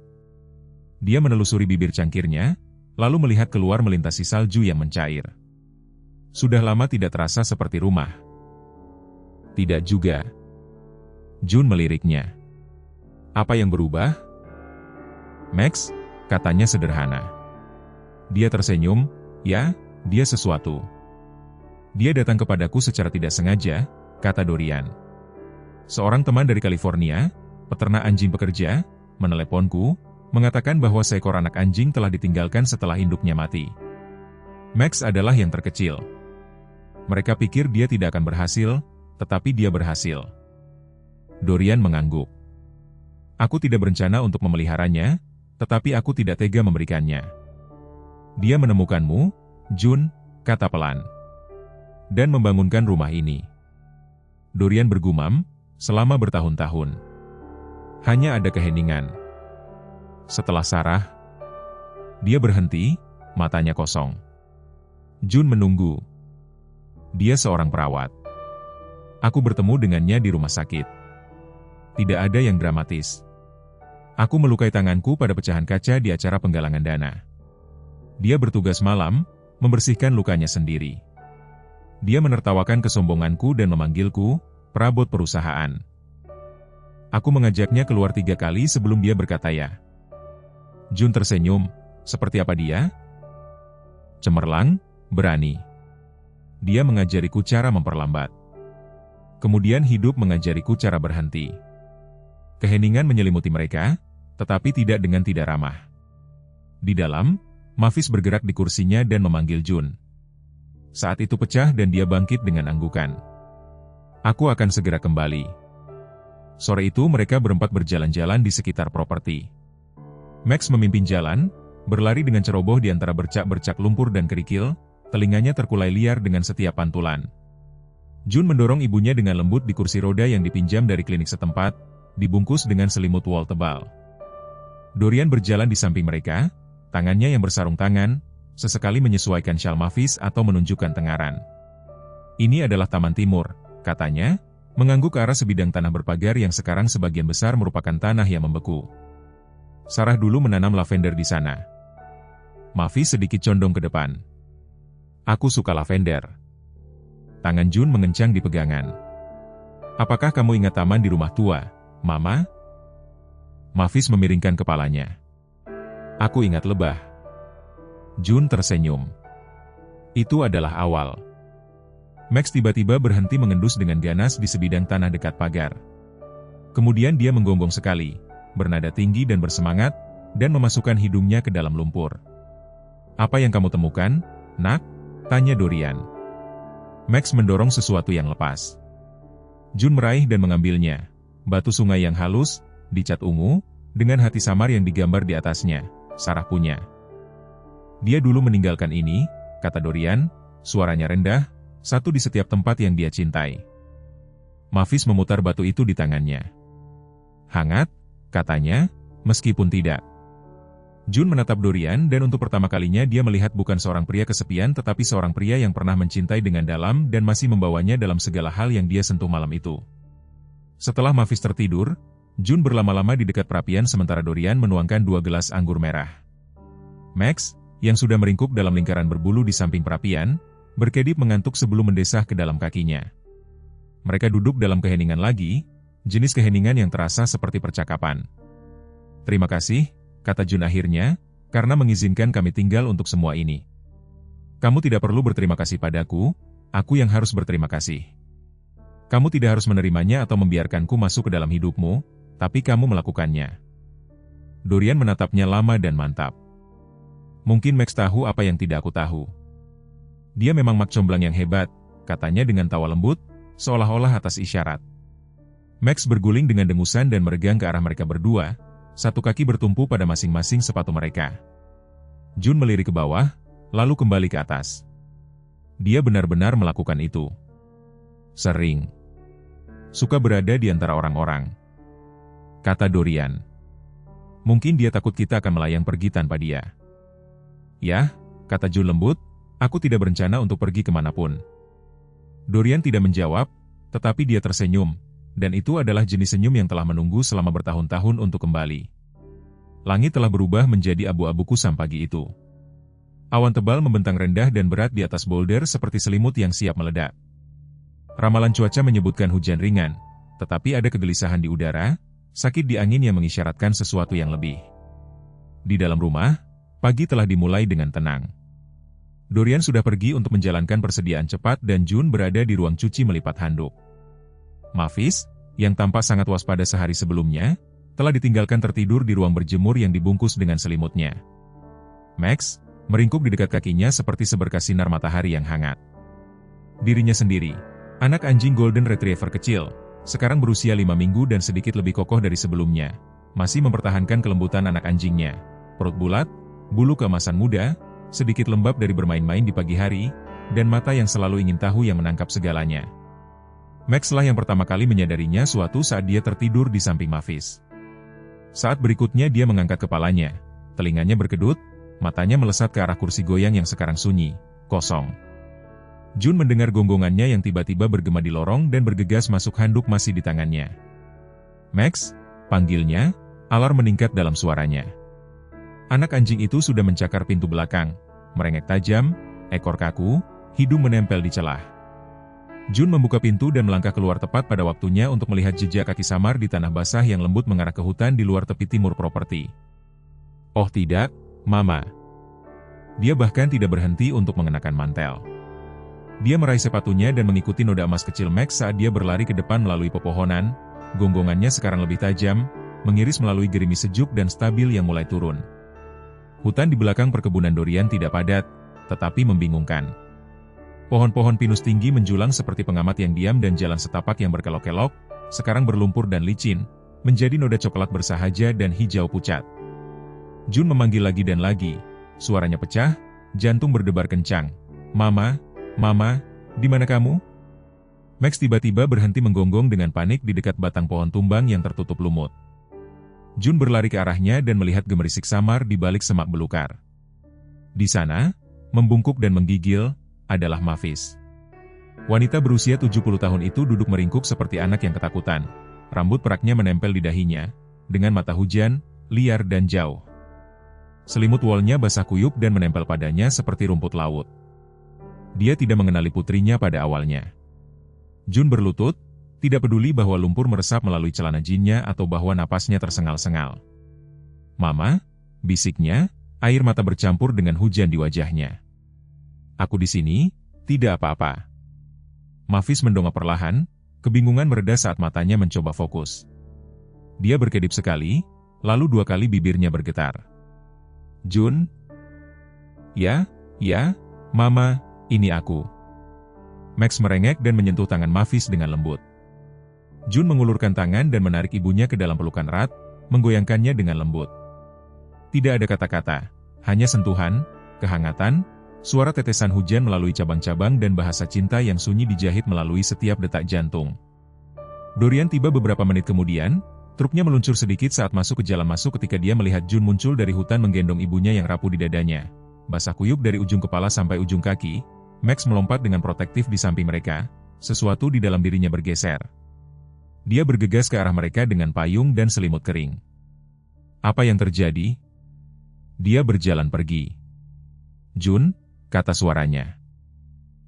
Dia menelusuri bibir cangkirnya, lalu melihat keluar melintasi salju yang mencair. Sudah lama tidak terasa seperti rumah. Tidak juga. Jun meliriknya. Apa yang berubah? Max, katanya sederhana. Dia tersenyum, ya, dia sesuatu. Dia datang kepadaku secara tidak sengaja, kata Dorian. Seorang teman dari California, peternak anjing pekerja, meneleponku, mengatakan bahwa seekor anak anjing telah ditinggalkan setelah induknya mati. Max adalah yang terkecil. Mereka pikir dia tidak akan berhasil, tetapi dia berhasil. Dorian mengangguk. Aku tidak berencana untuk memeliharanya, tetapi aku tidak tega memberikannya. Dia menemukanmu, Jun, kata pelan. Dan membangunkan rumah ini. Dorian bergumam, selama bertahun-tahun. Hanya ada keheningan. Setelah Sarah, dia berhenti, matanya kosong. Jun menunggu. Dia seorang perawat. Aku bertemu dengannya di rumah sakit. Tidak ada yang dramatis. Aku melukai tanganku pada pecahan kaca di acara penggalangan dana. Dia bertugas malam, membersihkan lukanya sendiri. Dia menertawakan kesombonganku dan memanggilku, perabot perusahaan. Aku mengajaknya keluar 3 kali sebelum dia berkata ya. Jun tersenyum, seperti apa dia? Cemerlang, berani. Dia mengajariku cara memperlambat. Kemudian hidup mengajariku cara berhenti. Keheningan menyelimuti mereka, tetapi tidak dengan tidak ramah. Di dalam, Mavis bergerak di kursinya dan memanggil Jun. Saat itu pecah dan dia bangkit dengan anggukan. Aku akan segera kembali. Sore itu mereka berempat berjalan-jalan di sekitar properti. Max memimpin jalan, berlari dengan ceroboh di antara bercak-bercak lumpur dan kerikil, telinganya terkulai liar dengan setiap pantulan. Jun mendorong ibunya dengan lembut di kursi roda yang dipinjam dari klinik setempat, dibungkus dengan selimut wol tebal. Dorian berjalan di samping mereka, tangannya yang bersarung tangan, sesekali menyesuaikan syal Mavis atau menunjukkan tengaran. Ini adalah Taman Timur, katanya, mengangguk ke arah sebidang tanah berpagar yang sekarang sebagian besar merupakan tanah yang membeku. Sarah dulu menanam lavender di sana. Mavis sedikit condong ke depan. Aku suka lavender. Tangan Jun mengencang di pegangan. Apakah kamu ingat taman di rumah tua, Mama? Mavis memiringkan kepalanya. Aku ingat lebah. Jun tersenyum. Itu adalah awal. Max tiba-tiba berhenti mengendus dengan ganas di sebidang tanah dekat pagar. Kemudian dia menggonggong sekali, bernada tinggi dan bersemangat, dan memasukkan hidungnya ke dalam lumpur. "Apa yang kamu temukan, nak?" tanya Dorian. Max mendorong sesuatu yang lepas. Jun meraih dan mengambilnya. Batu sungai yang halus, dicat ungu, dengan hati samar yang digambar di atasnya. Sarah punya. "Dia dulu meninggalkan ini," kata Dorian, suaranya rendah, satu di setiap tempat yang dia cintai. Mavis memutar batu itu di tangannya. "Hangat," katanya, meskipun tidak. Jun menatap Dorian dan untuk pertama kalinya dia melihat bukan seorang pria kesepian tetapi seorang pria yang pernah mencintai dengan dalam dan masih membawanya dalam segala hal yang dia sentuh malam itu. Setelah Mavis tertidur, Jun berlama-lama di dekat perapian sementara Dorian menuangkan 2 gelas anggur merah. Max, yang sudah meringkuk dalam lingkaran berbulu di samping perapian, berkedip mengantuk sebelum mendesah ke dalam kakinya. Mereka duduk dalam keheningan lagi, jenis keheningan yang terasa seperti percakapan. "Terima kasih," kata Jun akhirnya, "karena mengizinkan kami tinggal untuk semua ini. Kamu tidak perlu berterima kasih padaku, aku yang harus berterima kasih. Kamu tidak harus menerimanya atau membiarkanku masuk ke dalam hidupmu, tapi kamu melakukannya." Dorian menatapnya lama dan mantap. "Mungkin Max tahu apa yang tidak aku tahu. Dia memang mak comblang yang hebat," katanya dengan tawa lembut, seolah-olah atas isyarat. Max berguling dengan dengusan dan meregang ke arah mereka berdua, satu kaki bertumpu pada masing-masing sepatu mereka. Jun melirik ke bawah, lalu kembali ke atas. Dia benar-benar melakukan itu. "Sering. Suka berada di antara orang-orang," kata Dorian. "Mungkin dia takut kita akan melayang pergi tanpa dia." "Ya," kata Jun lembut, "aku tidak berencana untuk pergi kemanapun." Dorian tidak menjawab, tetapi dia tersenyum. Dan itu adalah jenis senyum yang telah menunggu selama bertahun-tahun untuk kembali. Langit telah berubah menjadi abu-abu kusam pagi itu. Awan tebal membentang rendah dan berat di atas boulder seperti selimut yang siap meledak. Ramalan cuaca menyebutkan hujan ringan, tetapi ada kegelisahan di udara, sakit di angin yang mengisyaratkan sesuatu yang lebih. Di dalam rumah, pagi telah dimulai dengan tenang. Dorian sudah pergi untuk menjalankan persediaan cepat dan Jun berada di ruang cuci melipat handuk. Mavis, yang tampak sangat waspada sehari sebelumnya, telah ditinggalkan tertidur di ruang berjemur yang dibungkus dengan selimutnya. Max, meringkuk di dekat kakinya seperti seberkas sinar matahari yang hangat. Dirinya sendiri, anak anjing Golden Retriever kecil, sekarang berusia 5 minggu dan sedikit lebih kokoh dari sebelumnya, masih mempertahankan kelembutan anak anjingnya. Perut bulat, bulu keemasan muda, sedikit lembab dari bermain-main di pagi hari, dan mata yang selalu ingin tahu yang menangkap segalanya. Max lah yang pertama kali menyadarinya suatu saat dia tertidur di samping Mavis. Saat berikutnya dia mengangkat kepalanya, telinganya berkedut, matanya melesat ke arah kursi goyang yang sekarang sunyi, kosong. Jun mendengar gonggongannya yang tiba-tiba bergema di lorong dan bergegas masuk handuk masih di tangannya. "Max," panggilnya, alarm meningkat dalam suaranya. Anak anjing itu sudah mencakar pintu belakang, merengek tajam, ekor kaku, hidung menempel di celah. Jun membuka pintu dan melangkah keluar tepat pada waktunya untuk melihat jejak kaki samar di tanah basah yang lembut mengarah ke hutan di luar tepi timur properti. "Oh tidak, Mama." Dia bahkan tidak berhenti untuk mengenakan mantel. Dia meraih sepatunya dan mengikuti noda emas kecil Max saat dia berlari ke depan melalui pepohonan, gonggongannya sekarang lebih tajam, mengiris melalui gerimis sejuk dan stabil yang mulai turun. Hutan di belakang perkebunan Dorian tidak padat, tetapi membingungkan. Pohon-pohon pinus tinggi menjulang seperti pengamat yang diam dan jalan setapak yang berkelok-kelok, sekarang berlumpur dan licin, menjadi noda coklat bersahaja dan hijau pucat. Jun memanggil lagi dan lagi, suaranya pecah, jantung berdebar kencang. "Mama, Mama, di mana kamu?" Max tiba-tiba berhenti menggonggong dengan panik di dekat batang pohon tumbang yang tertutup lumut. Jun berlari ke arahnya dan melihat gemerisik samar di balik semak belukar. Di sana, membungkuk dan menggigil, adalah Mavis. Wanita berusia 70 tahun itu duduk meringkuk seperti anak yang ketakutan. Rambut peraknya menempel di dahinya, dengan mata hujan, liar dan jauh. Selimut wolnya basah kuyup dan menempel padanya seperti rumput laut. Dia tidak mengenali putrinya pada awalnya. Jun berlutut, tidak peduli bahwa lumpur meresap melalui celana jinnya atau bahwa napasnya tersengal-sengal. "Mama," bisiknya, air mata bercampur dengan hujan di wajahnya. "Aku di sini, tidak apa-apa." Mavis mendongak perlahan, kebingungan mereda saat matanya mencoba fokus. Dia berkedip sekali, lalu 2 kali bibirnya bergetar. Jun? Ya, Mama, ini aku. Max merengek dan menyentuh tangan Mavis dengan lembut. Jun mengulurkan tangan dan menarik ibunya ke dalam pelukan erat, menggoyangkannya dengan lembut. Tidak ada kata-kata, hanya sentuhan, kehangatan, suara tetesan hujan melalui cabang-cabang dan bahasa cinta yang sunyi dijahit melalui setiap detak jantung. Dorian tiba beberapa menit kemudian, truknya meluncur sedikit saat masuk ke jalan masuk ketika dia melihat Jun muncul dari hutan menggendong ibunya yang rapuh di dadanya. Basah kuyup dari ujung kepala sampai ujung kaki, Max melompat dengan protektif di samping mereka, sesuatu di dalam dirinya bergeser. Dia bergegas ke arah mereka dengan payung dan selimut kering. Apa yang terjadi? Dia berjalan pergi. Jun, kata suaranya.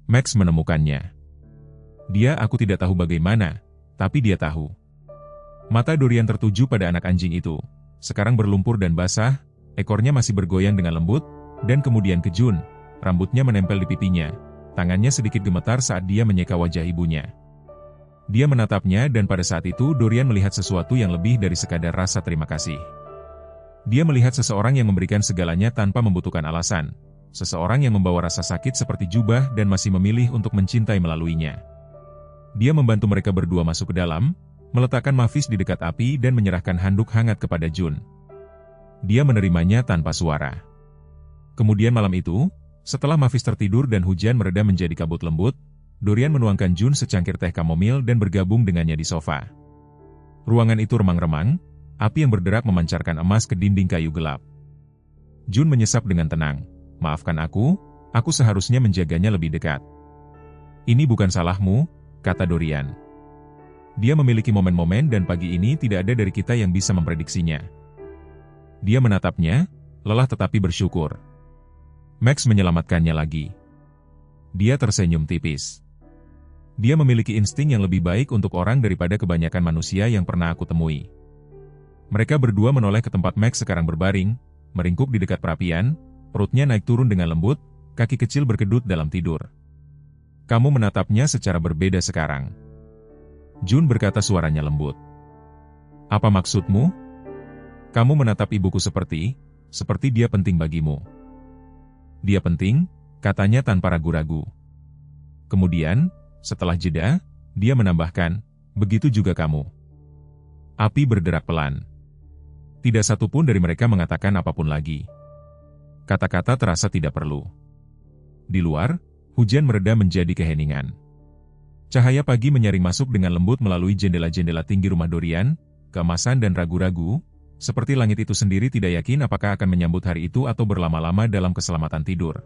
Max menemukannya. Aku tidak tahu bagaimana, tapi dia tahu. Mata Dorian tertuju pada anak anjing itu, sekarang berlumpur dan basah, ekornya masih bergoyang dengan lembut, dan kemudian ke Jun, rambutnya menempel di pipinya, tangannya sedikit gemetar saat dia menyeka wajah ibunya. Dia menatapnya dan pada saat itu Dorian melihat sesuatu yang lebih dari sekadar rasa terima kasih. Dia melihat seseorang yang memberikan segalanya tanpa membutuhkan alasan, seseorang yang membawa rasa sakit seperti jubah dan masih memilih untuk mencintai melaluinya. Dia membantu mereka berdua masuk ke dalam, meletakkan Mavis di dekat api dan menyerahkan handuk hangat kepada Jun. Dia menerimanya tanpa suara. Kemudian malam itu, setelah Mavis tertidur dan hujan mereda menjadi kabut lembut, Dorian menuangkan Jun secangkir teh kamomil dan bergabung dengannya di sofa. Ruangan itu remang-remang, api yang berderak memancarkan emas ke dinding kayu gelap. Jun menyesap dengan tenang. Maafkan aku seharusnya menjaganya lebih dekat. Ini bukan salahmu, kata Dorian. Dia memiliki momen-momen dan pagi ini tidak ada dari kita yang bisa memprediksinya. Dia menatapnya, lelah tetapi bersyukur. Max menyelamatkannya lagi. Dia tersenyum tipis. Dia memiliki insting yang lebih baik untuk orang daripada kebanyakan manusia yang pernah aku temui. Mereka berdua menoleh ke tempat Max sekarang berbaring, meringkuk di dekat perapian, perutnya naik turun dengan lembut, kaki kecil berkedut dalam tidur. Kamu menatapnya secara berbeda sekarang. Jun berkata suaranya lembut. Apa maksudmu? Kamu menatap ibuku seperti dia penting bagimu. Dia penting, katanya tanpa ragu-ragu. Kemudian, setelah jeda, dia menambahkan, begitu juga kamu. Api berderak pelan. Tidak satu pun dari mereka mengatakan apapun lagi. Kata-kata terasa tidak perlu. Di luar, hujan mereda menjadi keheningan. Cahaya pagi menyaring masuk dengan lembut melalui jendela-jendela tinggi rumah Dorian, keemasan dan ragu-ragu, seperti langit itu sendiri tidak yakin apakah akan menyambut hari itu atau berlama-lama dalam keselamatan tidur.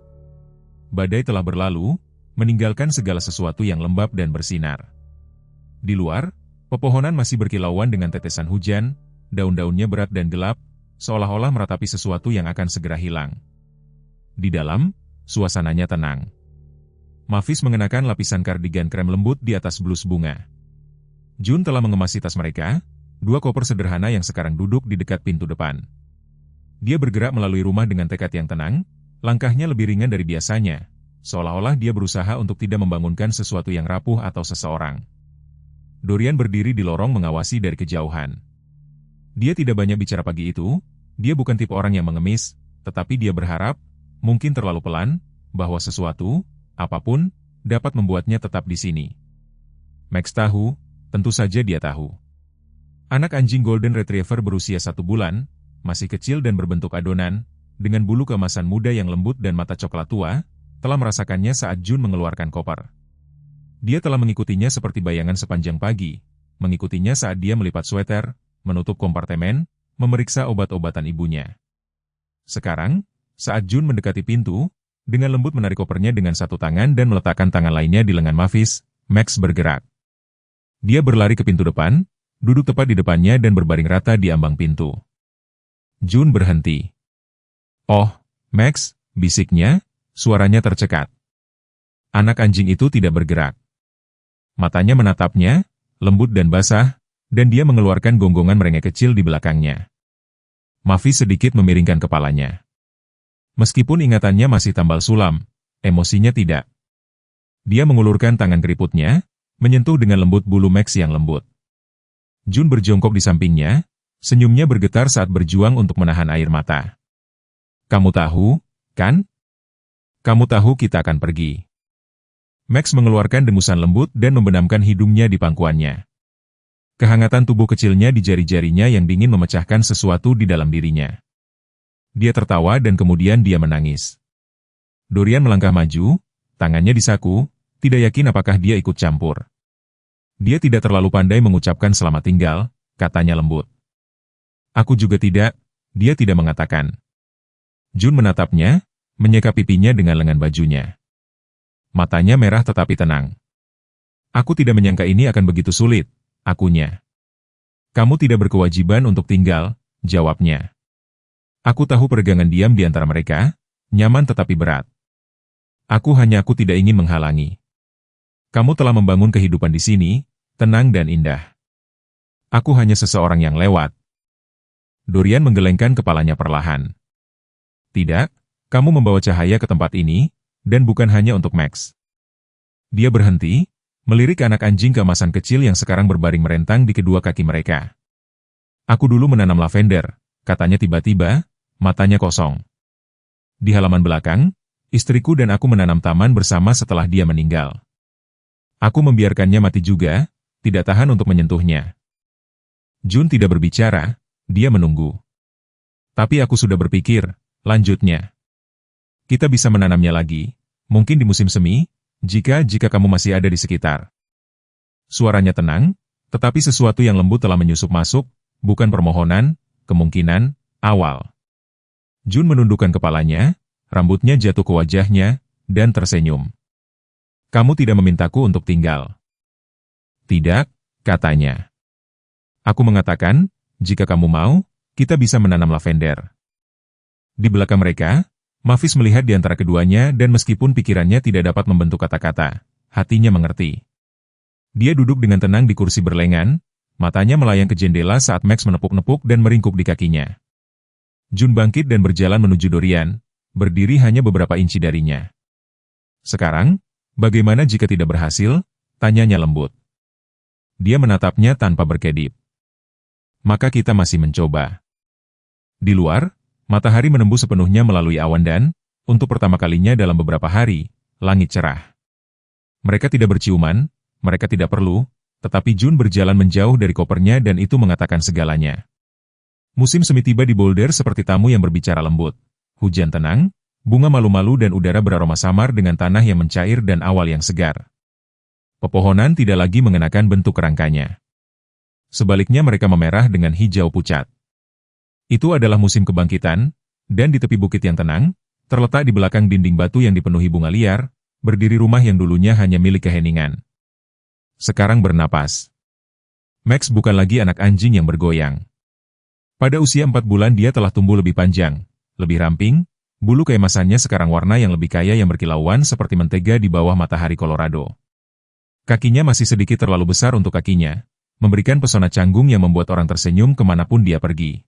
Badai telah berlalu, meninggalkan segala sesuatu yang lembab dan bersinar. Di luar, pepohonan masih berkilauan dengan tetesan hujan, daun-daunnya berat dan gelap, seolah-olah meratapi sesuatu yang akan segera hilang. Di dalam, suasananya tenang. Mavis mengenakan lapisan kardigan krem lembut di atas blus bunga. Jun telah mengemasi tas mereka, 2 koper sederhana yang sekarang duduk di dekat pintu depan. Dia bergerak melalui rumah dengan tekad yang tenang, langkahnya lebih ringan dari biasanya, seolah-olah dia berusaha untuk tidak membangunkan sesuatu yang rapuh atau seseorang. Dorian berdiri di lorong mengawasi dari kejauhan. Dia tidak banyak bicara pagi itu, dia bukan tipe orang yang mengemis, tetapi dia berharap, mungkin terlalu pelan, bahwa sesuatu, apapun, dapat membuatnya tetap di sini. Max tahu, tentu saja dia tahu. Anak anjing Golden Retriever berusia 1 bulan, masih kecil dan berbentuk adonan, dengan bulu keemasan muda yang lembut dan mata coklat tua, telah merasakannya saat Jun mengeluarkan koper. Dia telah mengikutinya seperti bayangan sepanjang pagi, mengikutinya saat dia melipat sweater, menutup kompartemen, memeriksa obat-obatan ibunya. Sekarang, saat Jun mendekati pintu, dengan lembut menarik kopernya dengan satu tangan dan meletakkan tangan lainnya di lengan Mavis, Max bergerak. Dia berlari ke pintu depan, duduk tepat di depannya dan berbaring rata di ambang pintu. Jun berhenti. Oh, Max, bisiknya, suaranya tercekat. Anak anjing itu tidak bergerak. Matanya menatapnya, lembut dan basah, dan dia mengeluarkan gonggongan merengek kecil di belakangnya. Mavis sedikit memiringkan kepalanya. Meskipun ingatannya masih tambal sulam, emosinya tidak. Dia mengulurkan tangan keriputnya, menyentuh dengan lembut bulu Max yang lembut. Jun berjongkok di sampingnya, Senyumnya bergetar saat berjuang untuk menahan air mata. Kamu tahu, kan? Kamu tahu kita akan pergi. Max mengeluarkan dengusan lembut dan membenamkan hidungnya di pangkuannya. Kehangatan tubuh kecilnya di jari-jarinya yang dingin memecahkan sesuatu di dalam dirinya. Dia tertawa dan kemudian dia menangis. Dorian melangkah maju, tangannya disaku, tidak yakin apakah dia ikut campur. Dia tidak terlalu pandai mengucapkan selamat tinggal, katanya lembut. Aku juga tidak, dia tidak mengatakan. Jun menatapnya, menyeka pipinya dengan lengan bajunya. Matanya merah tetapi tenang. Aku tidak menyangka ini akan begitu sulit, akunya. Kamu tidak berkewajiban untuk tinggal, jawabnya. Aku tahu peregangan diam di antara mereka, nyaman tetapi berat. Aku tidak ingin menghalangi. Kamu telah membangun kehidupan di sini, tenang dan indah. Aku hanya seseorang yang lewat. Dorian menggelengkan kepalanya perlahan. Tidak, kamu membawa cahaya ke tempat ini, dan bukan hanya untuk Max. Dia berhenti, melirik anak anjing keemasan kecil yang sekarang berbaring merentang di kedua kaki mereka. Aku dulu menanam lavender, katanya tiba-tiba, matanya kosong. Di halaman belakang, istriku dan aku menanam taman bersama setelah dia meninggal. Aku membiarkannya mati juga, tidak tahan untuk menyentuhnya. Jun tidak berbicara, dia menunggu. Tapi aku sudah berpikir, lanjutnya. Kita bisa menanamnya lagi, mungkin di musim semi, jika kamu masih ada di sekitar. Suaranya tenang, tetapi sesuatu yang lembut telah menyusup masuk, bukan permohonan, kemungkinan, awal. Jun menundukkan kepalanya, rambutnya jatuh ke wajahnya, dan tersenyum. Kamu tidak memintaku untuk tinggal. Tidak, katanya. Aku mengatakan, jika kamu mau, kita bisa menanam lavender. Di belakang mereka, Mavis melihat di antara keduanya dan meskipun pikirannya tidak dapat membentuk kata-kata, hatinya mengerti. Dia duduk dengan tenang di kursi berlengan, matanya melayang ke jendela saat Max menepuk-nepuk dan meringkuk di kakinya. Jun bangkit dan berjalan menuju Dorian, berdiri hanya beberapa inci darinya. Sekarang, bagaimana jika tidak berhasil? Tanyanya lembut. Dia menatapnya tanpa berkedip. Maka kita masih mencoba. Di luar, matahari menembus sepenuhnya melalui awan dan, untuk pertama kalinya dalam beberapa hari, langit cerah. Mereka tidak berciuman, mereka tidak perlu, tetapi Jun berjalan menjauh dari kopernya dan itu mengatakan segalanya. Musim semi tiba di Boulder seperti tamu yang berbicara lembut. Hujan tenang, bunga malu-malu dan udara beraroma samar dengan tanah yang mencair dan awal yang segar. Pepohonan tidak lagi mengenakan bentuk kerangkanya. Sebaliknya mereka memerah dengan hijau pucat. Itu adalah musim kebangkitan, dan di tepi bukit yang tenang, terletak di belakang dinding batu yang dipenuhi bunga liar, berdiri rumah yang dulunya hanya milik keheningan. Sekarang bernapas. Max bukan lagi anak anjing yang bergoyang. Pada usia 4 bulan dia telah tumbuh lebih panjang, lebih ramping, bulu keemasannya sekarang warna yang lebih kaya yang berkilauan seperti mentega di bawah matahari Colorado. Kakinya masih sedikit terlalu besar untuk kakinya, memberikan pesona canggung yang membuat orang tersenyum kemanapun dia pergi.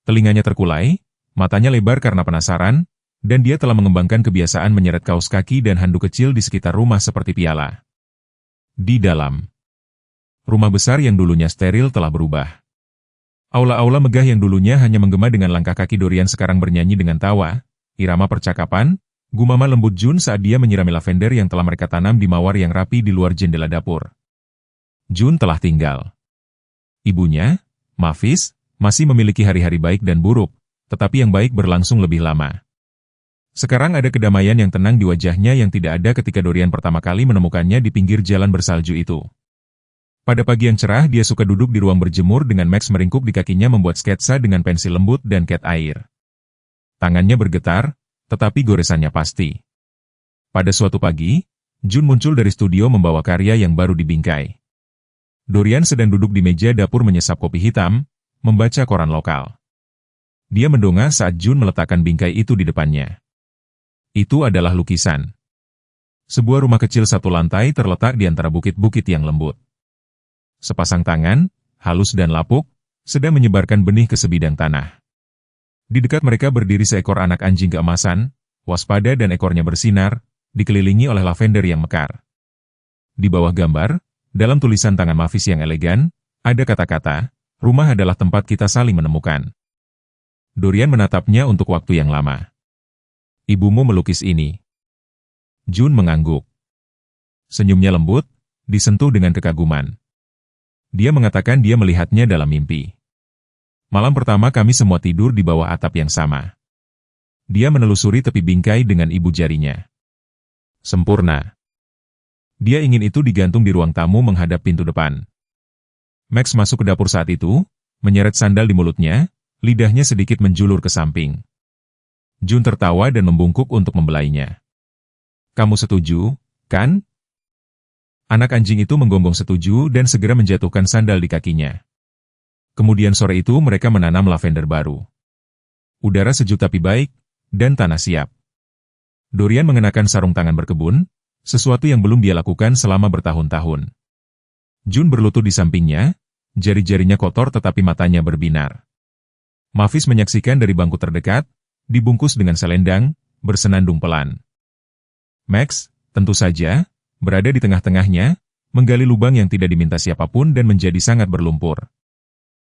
Telinganya terkulai, matanya lebar karena penasaran, dan dia telah mengembangkan kebiasaan menyeret kaos kaki dan handuk kecil di sekitar rumah seperti piala. Di dalam rumah besar yang dulunya steril telah berubah. Aula-aula megah yang dulunya hanya menggema dengan langkah kaki Dorian sekarang bernyanyi dengan tawa, irama percakapan, gumama lembut Jun saat dia menyirami lavender yang telah mereka tanam di mawar yang rapi di luar jendela dapur. Jun telah tinggal. Ibunya, Mavis, masih memiliki hari-hari baik dan buruk, tetapi yang baik berlangsung lebih lama. Sekarang ada kedamaian yang tenang di wajahnya yang tidak ada ketika Dorian pertama kali menemukannya di pinggir jalan bersalju itu. Pada pagi yang cerah dia suka duduk di ruang berjemur dengan Max meringkuk di kakinya membuat sketsa dengan pensil lembut dan cat air. Tangannya bergetar, tetapi goresannya pasti. Pada suatu pagi, Jun muncul dari studio membawa karya yang baru dibingkai. Dorian sedang duduk di meja dapur menyesap kopi hitam, membaca koran lokal. Dia mendongak saat Jun meletakkan bingkai itu di depannya. Itu adalah lukisan. Sebuah rumah kecil satu lantai terletak di antara bukit-bukit yang lembut. Sepasang tangan, halus dan lapuk, sedang menyebarkan benih ke sebidang tanah. Di dekat mereka berdiri seekor anak anjing keemasan, waspada dan ekornya bersinar, dikelilingi oleh lavender yang mekar. Di bawah gambar, dalam tulisan tangan Mavis yang elegan, ada kata-kata, Rumah adalah tempat kita saling menemukan. Dorian menatapnya untuk waktu yang lama. Ibumu melukis ini. Jun mengangguk. Senyumnya lembut, disentuh dengan kekaguman. Dia mengatakan dia melihatnya dalam mimpi. Malam pertama kami semua tidur di bawah atap yang sama. Dia menelusuri tepi bingkai dengan ibu jarinya. Sempurna. Dia ingin itu digantung di ruang tamu menghadap pintu depan. Max masuk ke dapur saat itu, menyeret sandal di mulutnya, lidahnya sedikit menjulur ke samping. Jun tertawa dan membungkuk untuk membelainya. Kamu setuju, kan? Anak anjing itu menggonggong setuju dan segera menjatuhkan sandal di kakinya. Kemudian sore itu mereka menanam lavender baru. Udara sejuk tapi baik, dan tanah siap. Dorian mengenakan sarung tangan berkebun, sesuatu yang belum dia lakukan selama bertahun-tahun. Jun berlutut di sampingnya, jari-jarinya kotor tetapi matanya berbinar. Mavis menyaksikan dari bangku terdekat, dibungkus dengan selendang, bersenandung pelan. Max, tentu saja, berada di tengah-tengahnya, menggali lubang yang tidak diminta siapapun dan menjadi sangat berlumpur.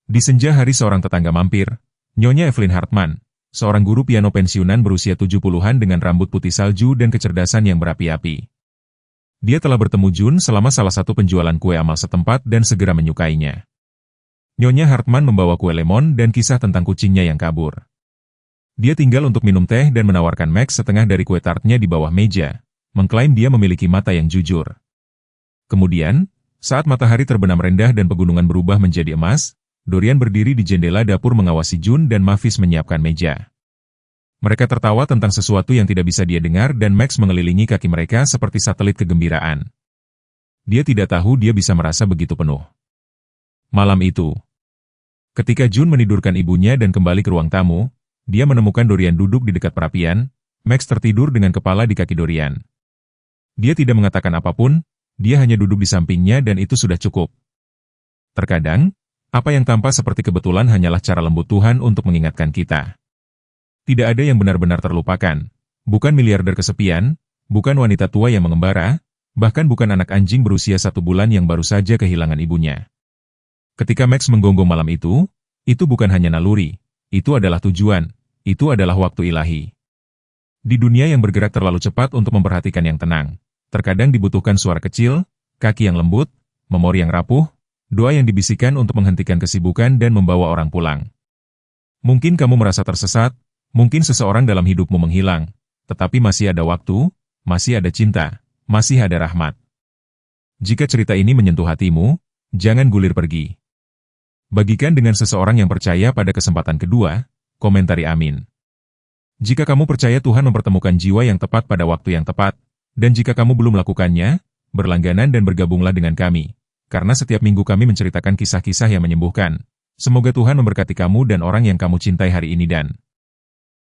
Di senja hari seorang tetangga mampir, Nyonya Evelyn Hartman, seorang guru piano pensiunan berusia 70-an dengan rambut putih salju dan kecerdasan yang berapi-api. Dia telah bertemu Jun selama salah satu penjualan kue amal setempat dan segera menyukainya. Nyonya Hartman membawa kue lemon dan kisah tentang kucingnya yang kabur. Dia tinggal untuk minum teh dan menawarkan Max setengah dari kue tartnya di bawah meja, mengklaim dia memiliki mata yang jujur. Kemudian, saat matahari terbenam rendah dan pegunungan berubah menjadi emas, Dorian berdiri di jendela dapur mengawasi Jun dan Mavis menyiapkan meja. Mereka tertawa tentang sesuatu yang tidak bisa dia dengar dan Max mengelilingi kaki mereka seperti satelit kegembiraan. Dia tidak tahu dia bisa merasa begitu penuh. Malam itu, ketika Jun menidurkan ibunya dan kembali ke ruang tamu, dia menemukan Dorian duduk di dekat perapian. Max tertidur dengan kepala di kaki Dorian. Dia tidak mengatakan apapun, dia hanya duduk di sampingnya dan itu sudah cukup. Terkadang, apa yang tampak seperti kebetulan hanyalah cara lembut Tuhan untuk mengingatkan kita. Tidak ada yang benar-benar terlupakan, bukan miliarder kesepian, bukan wanita tua yang mengembara, bahkan bukan anak anjing berusia 1 bulan yang baru saja kehilangan ibunya. Ketika Max menggonggong malam itu bukan hanya naluri, itu adalah tujuan, itu adalah waktu ilahi. Di dunia yang bergerak terlalu cepat untuk memperhatikan yang tenang, terkadang dibutuhkan suara kecil, kaki yang lembut, memori yang rapuh, doa yang dibisikkan untuk menghentikan kesibukan dan membawa orang pulang. Mungkin kamu merasa tersesat, mungkin seseorang dalam hidupmu menghilang, tetapi masih ada waktu, masih ada cinta, masih ada rahmat. Jika cerita ini menyentuh hatimu, jangan gulir pergi. Bagikan dengan seseorang yang percaya pada kesempatan kedua, komentari amin. Jika kamu percaya Tuhan mempertemukan jiwa yang tepat pada waktu yang tepat, dan jika kamu belum melakukannya, berlangganan dan bergabunglah dengan kami, karena setiap minggu kami menceritakan kisah-kisah yang menyembuhkan. Semoga Tuhan memberkati kamu dan orang yang kamu cintai hari ini dan